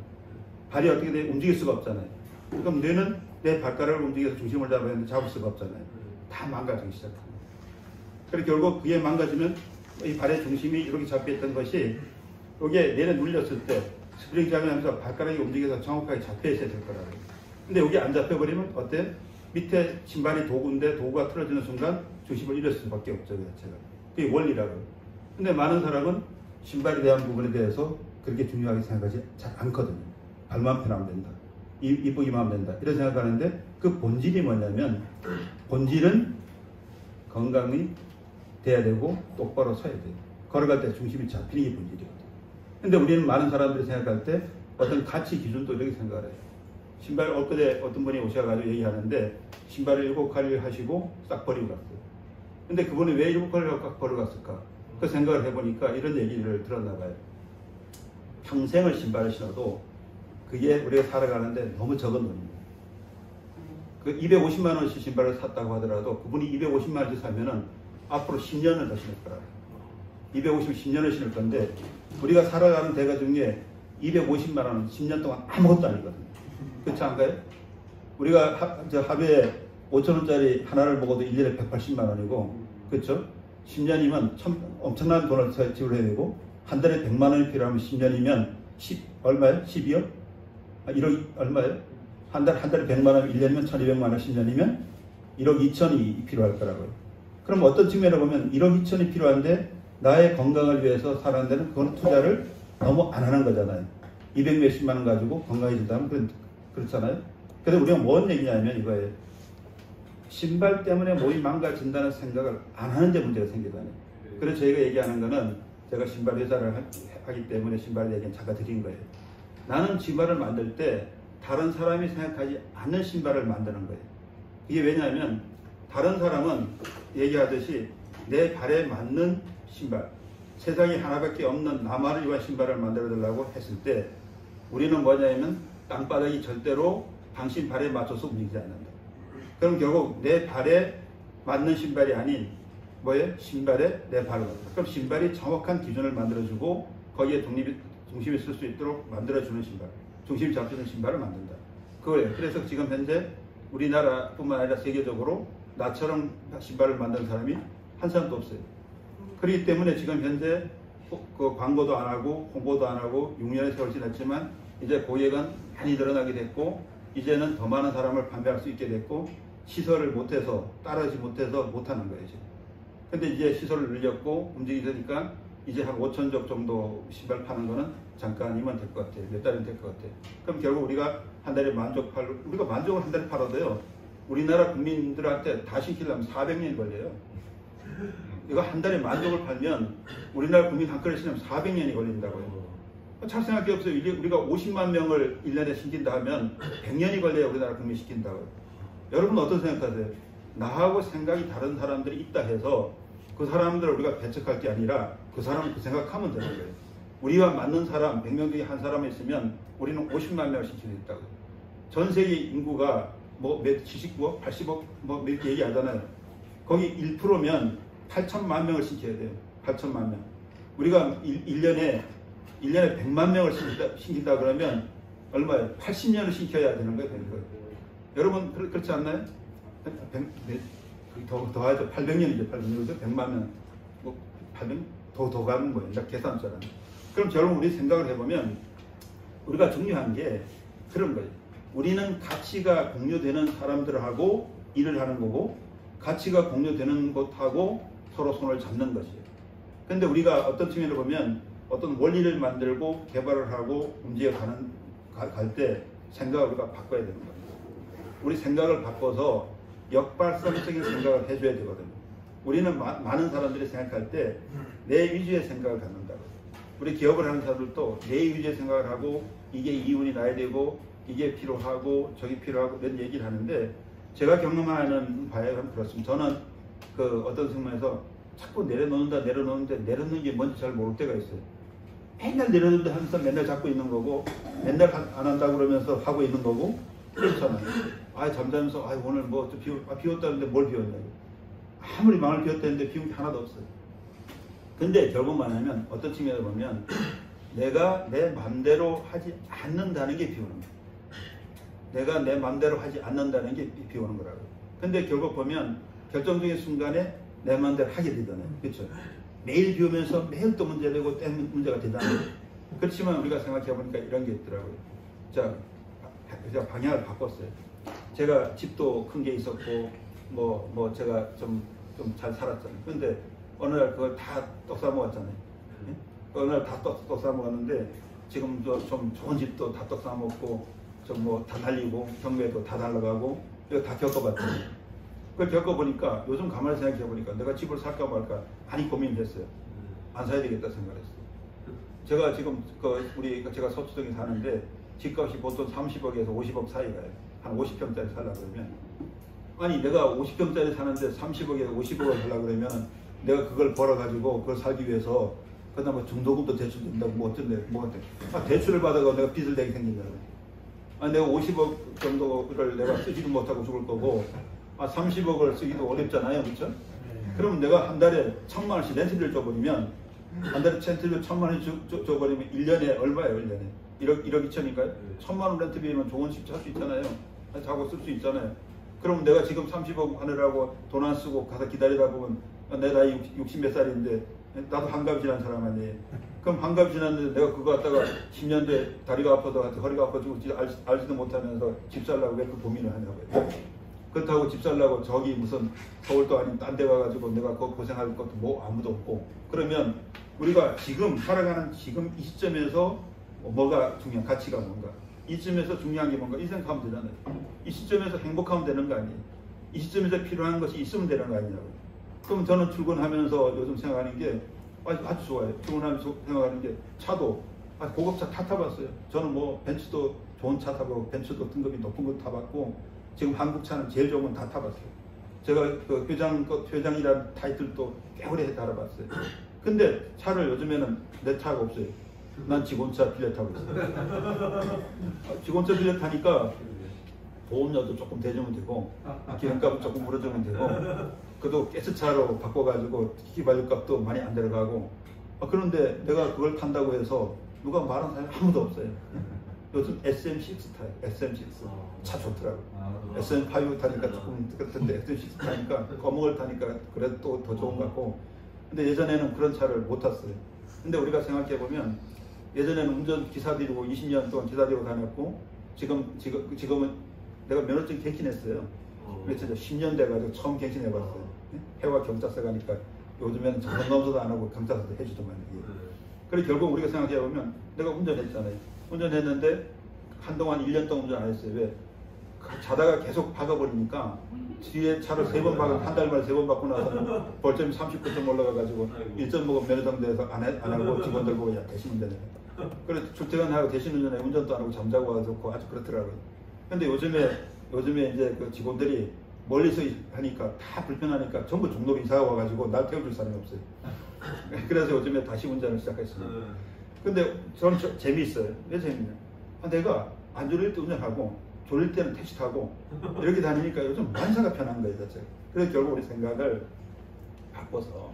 A: 발이 어떻게 돼? 움직일 수가 없잖아요. 그럼 뇌는 내 발가락을 움직여서 중심을 잡아야 하는데 잡을 수가 없잖아요. 다 망가지기 시작합니다. 그래서 결국 그게 망가지면 이 발의 중심이 이렇게 잡혀있던 것이 여기에 뇌에 눌렸을 때 스프링 작용하면서 발가락이 움직여서 정확하게 잡혀있어야 될 거라고요. 근데 여기 안 잡혀버리면 어때? 밑에 신발이 도구인데 도구가 틀어지는 순간 중심을 잃을 수밖에 없죠. 제가. 그게 원리라고요. 근데 많은 사람은 신발에 대한 부분에 대해서 그렇게 중요하게 생각하지 잘 않거든요. 발만 편하면 된다. 이쁘기만 하면 된다. 이런 생각하는데 그 본질이 뭐냐면 본질은 건강이 돼야 되고 똑바로 서야 돼요. 걸어갈 때 중심이 잡히는 게 본질이거든요. 근데 우리는 많은 사람들이 생각할 때 어떤 가치 기준도 이렇게 생각을 해요. 신발 엊그제 어떤 분이 오셔가지고 얘기하는데 신발을 7cal 하시고 싹 버리고 갔어요. 근데 그분이 왜 7cal 싹 버리고 갔을까? 그 생각을 해보니까 이런 얘기를 들었나 봐요. 평생을 신발을 신어도 그게 우리가 살아가는데 너무 적은 돈입니다. 그 250만 원씩 신발을 샀다고 하더라도 그분이 250만 원씩 사면은 앞으로 10년을 더 신을 거라고. 10년을 신을 건데 우리가 살아가는 대가 중에 250만 원은 10년 동안 아무것도 아니거든요. 그렇지 않을까요? 우리가 하루에 5,000원짜리 하나를 먹어도 1년에 180만 원이고 그렇죠? 10년이면 엄청난 돈을 지불해야 되고 한 달에 100만 원이 필요하면 10년이면 얼마예요? 12억? 1억 얼마예요? 한 달에 100만 원, 1년이면 1200만 원, 10년이면 1억 2천이 필요할 거라고요. 그럼 어떤 측면으로 보면 1억 2천이 필요한데 나의 건강을 위해서 사는 데는 그건 투자를 너무 안 하는 거잖아요. 200 몇십만 원 가지고 건강해진다면 그렇잖아요. 그래서 우리가 뭔 얘기냐면 이거예요. 신발 때문에 몸이 망가진다는 생각을 안 하는 데 문제가 생기잖아요. 그래서 저희가 얘기하는 거는 제가 신발 회사를 하기 때문에 신발 얘기는 잠깐 드린 거예요. 나는 신발을 만들 때 다른 사람이 생각하지 않는 신발을 만드는 거예요. 이게 왜냐하면 다른 사람은 얘기하듯이 내 발에 맞는 신발, 세상에 하나밖에 없는 나만을 위한 신발을 만들어 달라고 했을 때 우리는 뭐냐면 땅바닥이 절대로 당신 발에 맞춰서 움직이지 않는다. 그럼 결국 내 발에 맞는 신발이 아닌 뭐예요? 신발에 내 발을 맞다. 그럼 신발이 정확한 기준을 만들어주고 거기에 중심이 쓸 수 있도록 만들어주는 신발, 중심이 잡히는 신발을 만든다. 그거예요. 그래서 지금 현재 우리나라뿐만 아니라 세계적으로 나처럼 신발을 만드는 사람이 한 사람도 없어요. 그렇기 때문에 지금 현재 그 광고도 안 하고 홍보도 안 하고 6년의 세월 지났지만 이제 고객은 많이 늘어나게 됐고 이제는 더 많은 사람을 판매할 수 있게 됐고 시설을 못해서 따라하지 못해서 못하는 거예요. 지금. 근데 이제 시설을 늘렸고 움직이니까 이제 한 5천 적 정도 신발 파는 거는 잠깐이면 될 것 같아요. 몇 달이면 될 것 같아요. 그럼 결국 우리가 한 달에 우리가 만족을 한 달에 팔아도요. 우리나라 국민들한테 다 시키려면 400년이 걸려요. 이거 한 달에 만족을 팔면 우리나라 국민 한 그릇 시키면 400년이 걸린다고요. 잘 생각해 보세요. 우리가 50만 명을 1년에 시킨다 하면 100년이 걸려야 우리나라 국민 시킨다고요. 여러분 어떤 생각하세요? 나하고 생각이 다른 사람들이 있다 해서 그 사람들을 우리가 배척할 게 아니라 그 사람은 그 생각하면 되는 거예요. 우리와 맞는 사람 100명 중에 한 사람이 있으면 우리는 50만 명을 시킬 수 있다고. 전 세계 인구가 뭐 79억, 80억 뭐 이렇게 얘기하잖아요. 거기 1%면 8천만 명을 시켜야 돼요. 8천만 명. 우리가 1년에 100만 명을 시킨다 그러면 얼마예요? 80년을 시켜야 되는 거예요. 여러분 그렇지 않나요? 더 하죠. 800년이죠. 800년이죠. 100만 명. 뭐 800년? 더 가는 거예요. 나 계산하잖아요. 그럼 결국 우리 생각을 해보면 우리가 중요한 게 그런 거예요. 우리는 가치가 공유되는 사람들하고 일을 하는 거고 가치가 공유되는 것하고 서로 손을 잡는 것이에요. 근데 우리가 어떤 측면으로 보면 어떤 원리를 만들고 개발을 하고 움직여가는 갈 때 생각을 우리가 바꿔야 되는 거예요. 우리 생각을 바꿔서 역발상적인 생각을 해줘야 되거든요. 우리는 많은 사람들이 생각할 때 내 위주의 생각을 갖는다고. 우리 기업을 하는 사람들도 내 위주의 생각을 하고 이게 이윤이 나야 되고 이게 필요하고 저기 필요하고 이런 얘기를 하는데 제가 경험하는 바에 그렇습니다. 저는 그 어떤 측면에서 자꾸 내려놓는데 내려놓는 게 뭔지 잘 모를 때가 있어요. 맨날 내려놓는데 하면서 맨날 잡고 있는 거고 맨날 안 한다고 그러면서 하고 있는 거고 그렇잖아요. 잠자면서 오늘 뭐 비웠다는데 뭘 비웠냐고. 아무리 망을 비웠다는데 비운 게 하나도 없어요. 근데 결국 뭐냐면 어떤 측면에서 보면 내가 내 맘대로 하지 않는다는 게 비우는 거예요. 내가 내 맘대로 하지 않는다는 게 비우는 거라고요. 근데 결국 보면 결정적인 순간에 내 맘대로 하게 되잖아요. 그렇죠? 매일 비우면서 매일 또 문제되고 때 문제가 되잖아요. 그렇지만 우리가 생각해 보니까 이런 게 있더라고요. 자, 제가 방향을 바꿨어요. 제가 집도 큰 게 있었고 뭐 제가 좀 잘 살았잖아요. 근데 어느 날 그걸 다 떡 사 먹었잖아요. 네? 어느 날 다 떡 사 먹었는데 지금 좀 좋은 집도 다 떡 사 먹고 좀 뭐 다 날리고 경매도 다 날라가고 이거 다 겪어봤잖아요. 그걸 겪어보니까 요즘 가만히 생각해 보니까 내가 집을 살까 말까 많이 고민됐어요. 안 사야 되겠다 생각했어요. 제가 지금 제가 서초동에 사는데 집값이 보통 30억에서 50억 사이가요. 한 50평짜리 살려고 그러면 아니 내가 50평짜리 사는데 30억에서 50억을 살려고 그러면 내가 그걸 벌어가지고 그걸 살기 위해서 그다음에 중도금도 대출 된다고 뭐 어쩐데 뭐 어때 대출을 받아가 내가 빚을 내게 생긴다고. 내가 50억 정도를 내가 쓰지도 못하고 죽을 거고 30억을 쓰기도 어렵잖아요. 그렇죠? 그럼 내가 한 달에 1,000만 원씩 렌트비를 줘버리면 한 달에 렌트비를 1,000만 원 줘버리면 1년에 얼마예요? 1년에 1억 2천인가요? 1,000만 원 렌트비면 좋은 집 살 수 있잖아요. 자고 쓸 수 있잖아요. 그럼 내가 지금 30억 하느라고 돈 안 쓰고 가서 기다리다 보면 내 나이 60 몇 살인데 나도 한갑 지난 사람 아니에요. 그럼 한갑 지났는데 내가 그거 갖다가 10년 뒤에 다리가 아파서 허리가 아파지고 알지도 못하면서 집 살라고 왜 그 고민을 하냐고요. 그렇다고 집 살라고 저기 무슨 서울도 아닌 딴 데 가가지고 내가 고생할 것도 뭐 아무도 없고. 그러면 우리가 지금 살아가는 지금 이 시점에서 뭐가 중요한 가치가 뭔가, 이 시점에서 중요한 게 뭔가 이 생각하면 되잖아요. 이 시점에서 행복하면 되는 거 아니에요. 이 시점에서 필요한 것이 있으면 되는 거 아니냐고. 그럼 저는 출근하면서 요즘 생각하는 게 아주 좋아요. 출근하면서 생각하는 게 차도 고급차 다 타봤어요. 저는 뭐 벤츠도 좋은 차 타보고 벤츠도 등급이 높은 거 타봤고 지금 한국 차는 제일 좋은 건 다 타봤어요. 제가 그 회장이라는 타이틀도 꽤 오래 달아봤어요. 근데 차를 요즘에는 내 차가 없어요. 난 직원차 빌려 타고 있어요. 직원차 빌려 타니까 보험료도 조금 대주면 되고 기름값은 조금 물어주면 되고 그래도 가스차로 바꿔가지고 휘발유값도 많이 안 들어가고 그런데 내가 그걸 탄다고 해서 누가 말하는 사람이 아무도 없어요. 요즘 SM6 타요. SM6 차 좋더라고. SM5 타니까 조금 그렇던데 SM6 타니까 거목을 타니까 그래도 또 더 좋은 것 같고. 근데 예전에는 그런 차를 못 탔어요. 근데 우리가 생각해 보면 예전에는 운전 기사들이고 20년 동안 기사들이고 다녔고 지금은 내가 면허증 갱신했어요. 그래서 10년 돼가지고 처음 갱신해봤어요. 해와 경찰서 가니까 요즘에는 점검서도 안 하고 경찰서도 해주더만. 그래서 결국 우리가 생각해 보면 내가 운전했잖아요. 운전했는데 한동안 1년 동안 운전 안 했어요. 왜? 자다가 계속 박아버리니까 뒤에 차를 3번 박은 한 달 만에 3번 받고 나서 벌점이 39점 올라가가지고 1점 먹은 면허정대에서 안 하고 직원들 보고 야 대신 운전해. 그래서 출퇴근하고 대신 운전해 운전도 안 하고 잠자고 와서 아주 그렇더라고요. 근데 요즘에 이제 그 직원들이 멀리서 하니까 다 불편하니까 전부 종로로 이사가 와가지고 날 태워줄 사람이 없어요. 그래서 요즘에 다시 운전을 시작했습니다. 근데 저는 재미있어요. 왜 재밌냐? 내가 안 졸릴 때 운전하고 졸릴 때는 택시 타고 이렇게 다니니까 요즘 만사가 편한 거예요. 자체가. 그래서 결국 우리 생각을 바꿔서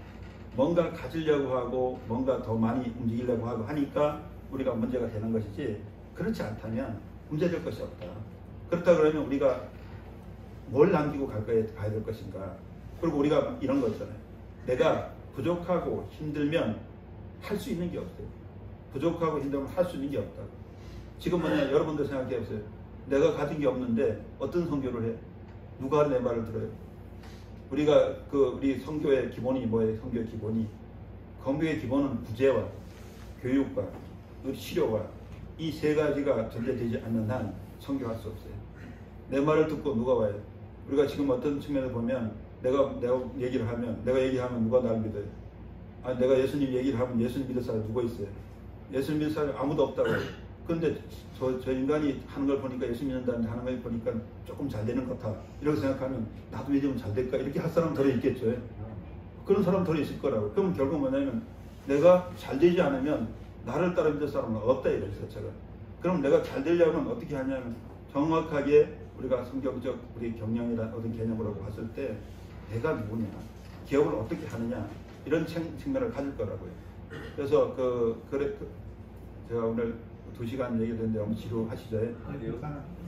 A: 뭔가를 가지려고 하고 뭔가 더 많이 움직이려고 하고 하니까 우리가 문제가 되는 것이지 그렇지 않다면 문제될 것이 없다. 그렇다 그러면 우리가 뭘 남기고 가야 될 것인가. 그리고 우리가 이런 거 있잖아요. 내가 부족하고 힘들면 할 수 있는 게 없어요. 부족하고 힘들면 할 수 있는 게 없다. 지금 뭐냐 여러분들 생각해 보세요. 내가 가진 게 없는데 어떤 선교를 해? 누가 내 말을 들어요? 우리가 우리 선교의 기본이 뭐예요? 선교의 기본이 선교의 기본은 구제와 교육과 치료와 이 세 가지가 전제되지 않는 한 선교할 수 없어요. 내 말을 듣고 누가 와요? 우리가 지금 어떤 측면에서 보면 내가 얘기를 하면 내가 얘기하면 누가 나를 믿어요? 내가 예수님 얘기를 하면 예수님 믿을 사람 누가 있어요? 예수님 믿을 사람이 아무도 없다고 해요. 그런데 저 인간이 하는 걸 보니까 예수 믿는다는 하는 걸 보니까 조금 잘 되는 것 같아. 이렇게 생각하면 나도 믿으면 잘 될까? 이렇게 할 사람 덜 있겠죠. 그런 사람 덜 있을 거라고. 그럼 결국 뭐냐면 내가 잘 되지 않으면 나를 따라 믿을 사람은 없다 이랬어요. 제가. 그럼 내가 잘 되려면 어떻게 하냐면 정확하게 우리가 성경적 우리 경영이라는 어떤 개념으로 봤을 때 내가 누구냐, 기업을 어떻게 하느냐 이런 측면을 가질 거라고요. 그래서 제가 오늘 2시간 얘기했는데 너무 지루하시죠?
B: 아니요.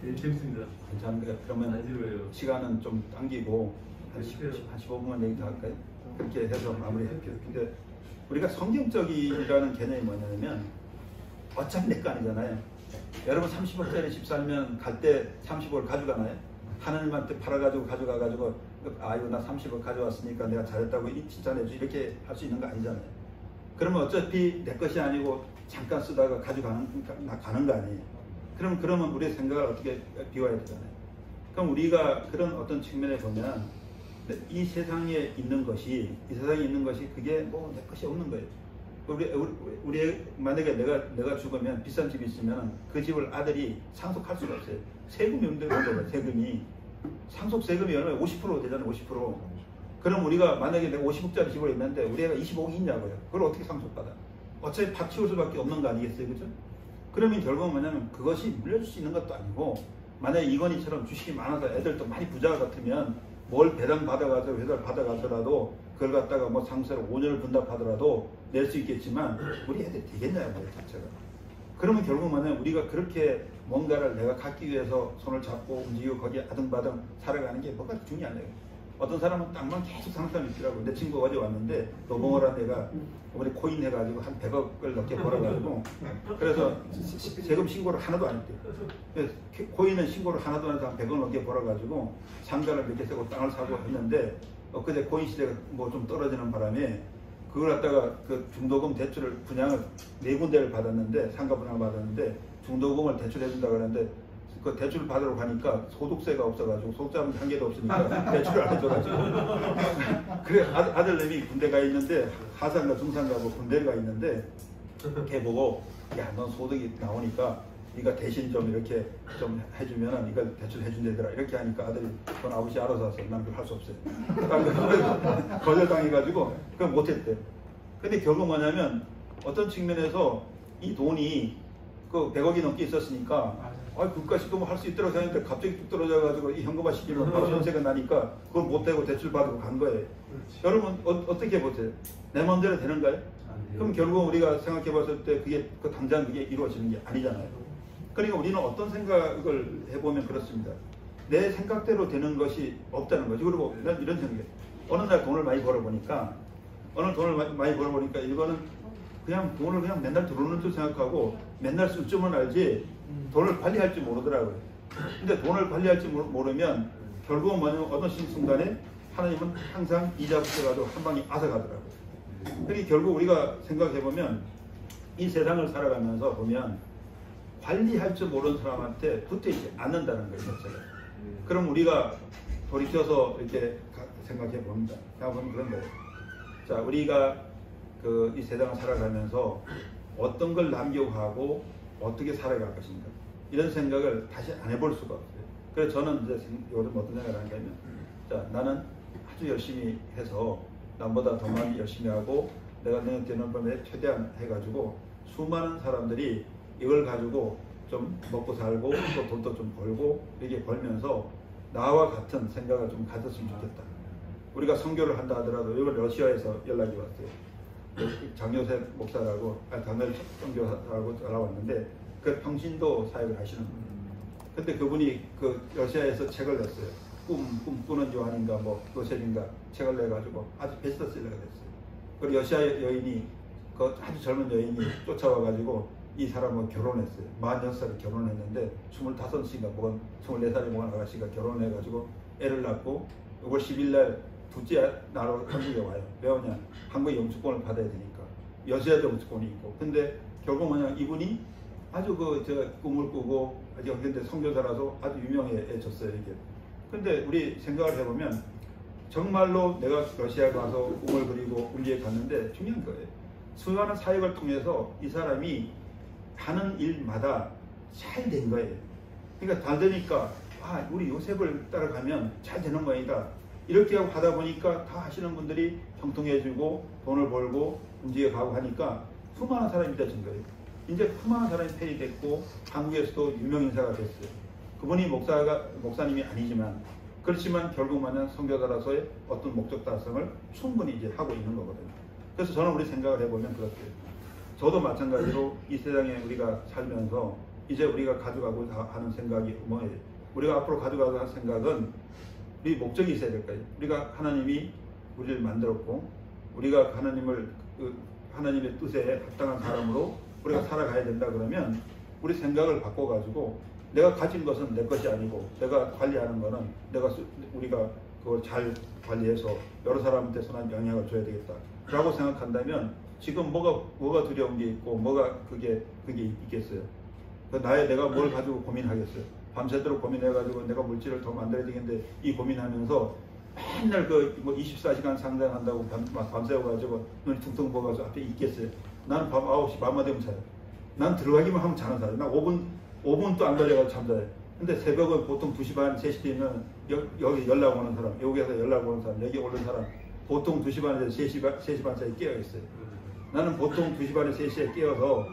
B: 재밌습니다.
A: 괜찮은가요? 그러면 시간은 좀 당기고 한 15분만 얘기 더 할까요? 그렇게 해서 마무리할게요. 근데 우리가 성경적이라는 개념이 뭐냐면 어차피 내 거 아니잖아요. 여러분 30억짜리 집 살면 갈 때 30억을 가져가나요? 하나님한테 팔아가지고 가져가가지고 이거 나 30억 가져왔으니까 내가 잘했다고 칭찬해주지 이렇게 할 수 있는 거 아니잖아요. 그러면 어차피 내 것이 아니고 잠깐 쓰다가 가져가는 거 아니에요. 그러면 우리의 생각을 어떻게 비워야 되잖아요. 그럼 우리가 그런 어떤 측면에 보면 이 세상에 있는 것이 그게 뭐 내 것이 없는 거예요. 우리 만약에 내가 죽으면 비싼 집이 있으면 그 집을 아들이 상속할 수가 없어요. 세금이 없는데 세금이 상속 세금이 얼마나 50% 되잖아요. 50%. 그럼 우리가 만약에 내가 50억짜리 집을 있는데 우리 애가 25억이 있냐고요. 그걸 어떻게 상속받아? 어차피 밥 치울 수밖에 없는 거 아니겠어요, 그죠? 그러면 결국은 뭐냐면 그것이 물려줄 수 있는 것도 아니고 만약에 이건희처럼 주식이 많아서 애들도 많이 부자 같으면 뭘 배당 받아가지고 회사를 받아가더라도 그걸 갖다가 뭐 상세로 5년을 분담하더라도 낼 수 있겠지만 우리 애들이 되겠냐요, 뭐 자체가. 그러면 결국 뭐냐면 우리가 그렇게 뭔가를 내가 갖기 위해서 손을 잡고 움직이고 거기에 아등바등 살아가는 게 뭐가 중요하냐고. 어떤 사람은 땅만 계속 사는 사람이 있더라고. 내 친구가 어제 왔는데 노봉어라는 애가 어머니 코인 해가지고 한 100억을 넘게 벌어가지고 그래서 세금 신고를 하나도 안 했대요. 코인은 신고를 하나도 안 해서 한 100억 넘게 벌어가지고 상가를 몇 개 쓰고 땅을 사고 했는데 엊그제 코인 시대가 뭐 좀 떨어지는 바람에 그걸 갖다가 그 중도금 대출을 분양을 4군데를 받았는데 상가 분양을 받았는데 중도금을 대출해준다 그랬는데 그 대출 받으러 가니까 소득세가 없어가지고 소득자금이 한 개도 없으니까 대출을 안 해줘가지고 그래 아들내미 군대 가 있는데 하산가 중산가 뭐 군대 가 있는데 걔 보고 야 넌 소득이 나오니까 네가 대신 좀 이렇게 좀 해주면은 이걸 대출 해준대더라 이렇게 하니까 아들이 그건 아버지 알아서 하세요. 난 그걸 할 수 없어요. 거절당해가지고 그걸 못했대. 근데 결국 뭐냐면 어떤 측면에서 이 돈이 그 100억이 넘게 있었으니까 국가 시금을 할 수 있도록 생각했는데 갑자기 뚝 떨어져가지고 이 현금화 시키면 바로 전세가 나니까 그걸 못하고 대출 받으러 간 거예요. 여러분 어떻게 보세요? 내 마음대로 되는가요? 그럼 결국 우리가 생각해 봤을 때 그게 당장 그게 이루어지는 게 아니잖아요. 그러니까 우리는 어떤 생각을 해보면 그렇습니다. 내 생각대로 되는 것이 없다는 거죠. 그리고 난 이런 생각이에요. 어느 날 돈을 많이 벌어보니까 이거는 그냥 돈을 그냥 맨날 들어오는 줄 생각하고 맨날 쓸 줄만 알지 돈을 관리할 줄 모르더라고요. 근데 돈을 관리할 줄 모르면 결국은 뭐냐면 어느 순간에 하나님은 항상 이자 붙여가지고 한 방에 앗아가더라고요. 그러니까 결국 우리가 생각해보면 이 세상을 살아가면서 보면 관리할 줄 모르는 사람한테 붙어있지 않는다는 거예요. 자체가. 그럼 우리가 돌이켜서 이렇게 생각해 봅니다. 생각해보면 그런 거예요. 자, 우리가 이 세상을 살아가면서 어떤 걸 남기고 가고 어떻게 살아갈 것인가 이런 생각을 다시 안 해볼 수가 없어요. 그래서 저는 이제 요즘 어떤 생각을 하냐면 자, 나는 아주 열심히 해서 남보다 더 많이 열심히 하고 내가 되는 범위에 최대한 해가지고 수많은 사람들이 이걸 가지고 좀 먹고 살고 또 돈도 좀 벌고 이렇게 벌면서 나와 같은 생각을 좀 가졌으면 좋겠다. 우리가 선교를 한다 하더라도 이번 러시아에서 연락이 왔어요. 장요셉 목사라고 당일 선교사라고 알아왔는데 그 평신도 사역을 하시는 분이에요. 근데 그분이 그 러시아에서 책을 냈어요. 꿈꾸는 요한인가 뭐 요셉인가 책을 내가지고 아주 베스트셀러가 됐어요. 그 러시아 여인이 그 아주 젊은 여인이 쫓아와가지고 이 사람하고 결혼했어요. 46살에 결혼했는데 25인가 먹은 24살에 먹은 아가씨가 결혼해가지고 애를 낳고 6월 10일날 둘째 나로 한국에 와요. 왜 오냐? 한국의 영주권을 받아야 되니까. 여자도 영주권이 있고. 근데 결국 뭐냐? 이분이 아주 꿈을 꾸고 근데 선교사라서 아주 유명해졌어요. 이게. 근데 우리 생각을 해보면 정말로 내가 러시아 가서 꿈을 그리고 우리에 갔는데 중요한 거예요. 수많은 사역을 통해서 이 사람이 하는 일마다 잘 된 거예요. 그러니까 잘 되니까 우리 요셉을 따라가면 잘 되는 거이다. 이렇게 하다 보니까 다 하시는 분들이 형통해지고 돈을 벌고 움직여가고 하니까 수많은 사람이 되신 거예요. 이제 수많은 사람이 폐위됐고 한국에서도 유명인사가 됐어요. 그분이 목사님이 아니지만 그렇지만 결국 만약 선교사라서의 어떤 목적 달성을 충분히 이제 하고 있는 거거든요. 그래서 저는 우리 생각을 해보면 그렇대요. 저도 마찬가지로 이 세상에 우리가 살면서 이제 우리가 가져가고 하는 생각이 뭐예요? 우리가 앞으로 가져가고 하는 생각은 우리 목적이 있어야 될 거예요. 우리가 하나님이 우리를 만들었고 우리가 하나님의 뜻에 합당한 사람으로 우리가 살아가야 된다 그러면 우리 생각을 바꿔가지고 내가 가진 것은 내 것이 아니고 내가 관리하는 거는 우리가 그걸 잘 관리해서 여러 사람한테 선한 영향을 줘야 되겠다 라고 생각한다면 지금 뭐가 두려운 게 있고 뭐가 그게 있겠어요. 내가 뭘 가지고 고민하겠어요. 밤새도록 고민해가지고 내가 물질을 더 만들어야 되겠는데 이 고민하면서 맨날 24시간 상담한다고 밤새워가지고 눈이 퉁퉁 부어가지고 앞에 있겠어요. 나는 밤 9시 밤만 되면 자요. 난 들어가기만 하면 자는 사람. 난 5분도 안 걸려가지고 잠자요. 근데 새벽은 보통 2시 반, 3시 되면 여기 연락 오는 사람, 여기에서 연락 오는 사람, 여기 오는 사람 보통 2시 반에서 3시 반 사이에 깨어있어요. 나는 보통 2시 반에 3시에 깨어서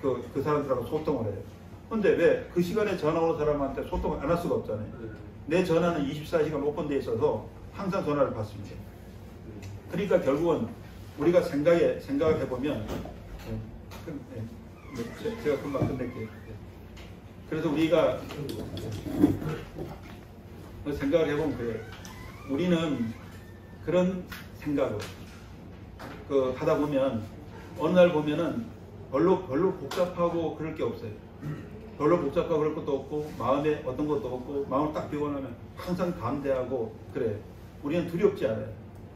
A: 그 사람들하고 소통을 해요. 근데 왜 그 시간에 전화 오는 사람한테 소통을 안 할 수가 없잖아요. 내 전화는 24시간 오픈되어 있어서 항상 전화를 받습니다. 그러니까 결국은 우리가 생각을 해보면 제가 금방 끝낼게요. 그래서 우리가 생각을 해보면 그래요. 우리는 그런 생각을 하다 보면 어느 날 보면은 별로 복잡하고 그럴 게 없어요. 별로 복잡하고 그럴 것도 없고 마음에 어떤 것도 없고 마음을 딱 비우고 나면 항상 담대하고 그래. 우리는 두렵지 않아요.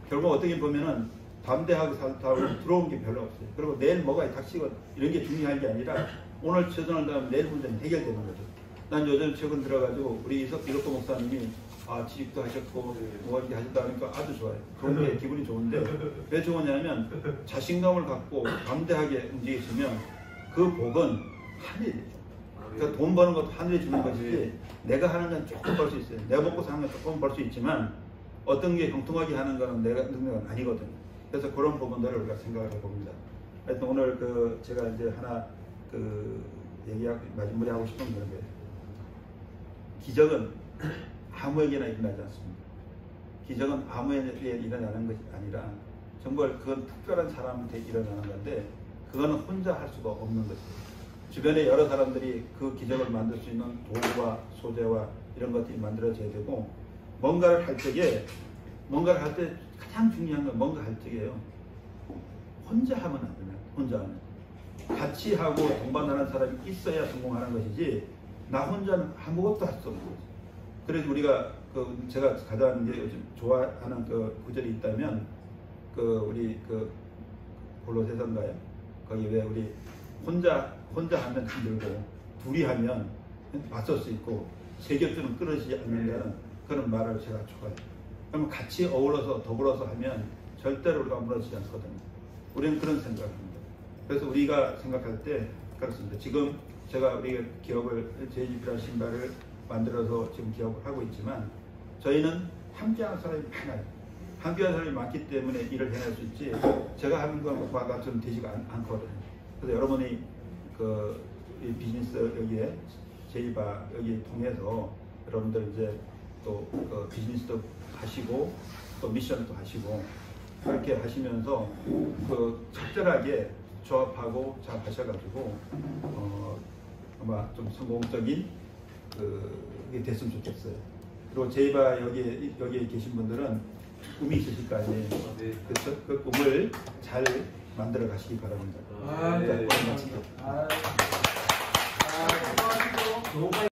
A: 결국 어떻게 보면은 담대하고 살다 들어온 게 별로 없어요. 그리고 내일 뭐가 닥치고 이런 게 중요한 게 아니라 오늘 최선을 다하면 내일 문제는 해결되는 거죠. 난 요즘 최근 들어가지고 우리 이석구 목사님이 지식도 하셨고 뭐 이렇게 하셨다 하니까 아주 좋아요. 그런 게 기분이 좋은데 왜 좋으냐면 자신감을 갖고 담대하게 움직이시면 그 복은 하늘이 되죠. 그러니까 돈 버는 것도 하늘이 주는 것이지 내가 하는 건 조금 벌 수 있어요. 내가 먹고 사는 건 조금 벌 수 있지만 어떤 게 형통하게 하는 거는 내가 능력은 아니거든요. 그래서 그런 부분들을 우리가 생각을 해봅니다. 하여튼 오늘 제가 이제 하나 마지막에 하고 싶은 그런 거예요. 기적은 아무에게나 일어나지 않습니다. 기적은 아무에게 일어나는 것이 아니라 정말 그건 특별한 사람한테 일어나는 건데 그거는 혼자 할 수가 없는 것이에요. 주변에 여러 사람들이 그 기적을 만들 수 있는 도구와 소재와 이런 것들이 만들어져야 되고 뭔가를 할 때 가장 중요한 건 뭔가 할 때예요. 혼자 하면 안 되나? 혼자 하면. 같이 하고 동반하는 사람이 있어야 성공하는 것이지 나 혼자는 아무것도 할 수 없는 거지. 그래서 우리가 제가 가장 이제 요즘 좋아하는 구절이 있다면 우리 골로새서인가요? 거기 왜 우리 혼자 하면 힘들고 둘이 하면 맞설 수 있고 세 겹줄은 끊어지지 않는다는 그런 말을 제가 좋아해요. 그러면 같이 어우러서 더불어서 하면 절대로 우리가 무너지지 않거든요. 우리는 그런 생각을 합니다. 그래서 우리가 생각할 때 그렇습니다. 지금 제가 우리가 기업을 JGP라는 신발을 만들어서 지금 기업을 하고 있지만 저희는 함께하는 사람이 많아요. 함께하는 사람이 많기 때문에 일을 해낼 수 있지 제가 하는 것과 같은 되지가 않거든요. 그래서 여러분이 이 비즈니스 여기에 제이바 여기 통해서 여러분들 이제 또 비즈니스도 하시고 또 미션도 하시고 그렇게 하시면서 적절하게 조합하고 잘 하셔가지고 아마 좀 성공적인 게 됐으면 좋겠어요. 그리고 제이바 여기에 계신 분들은 꿈이 있으실 거 아니에요.
B: 네.
A: 그래서 그 꿈을 잘 만들어 가시기 바랍니다.
B: 네.
A: 오늘 마치겠습니다.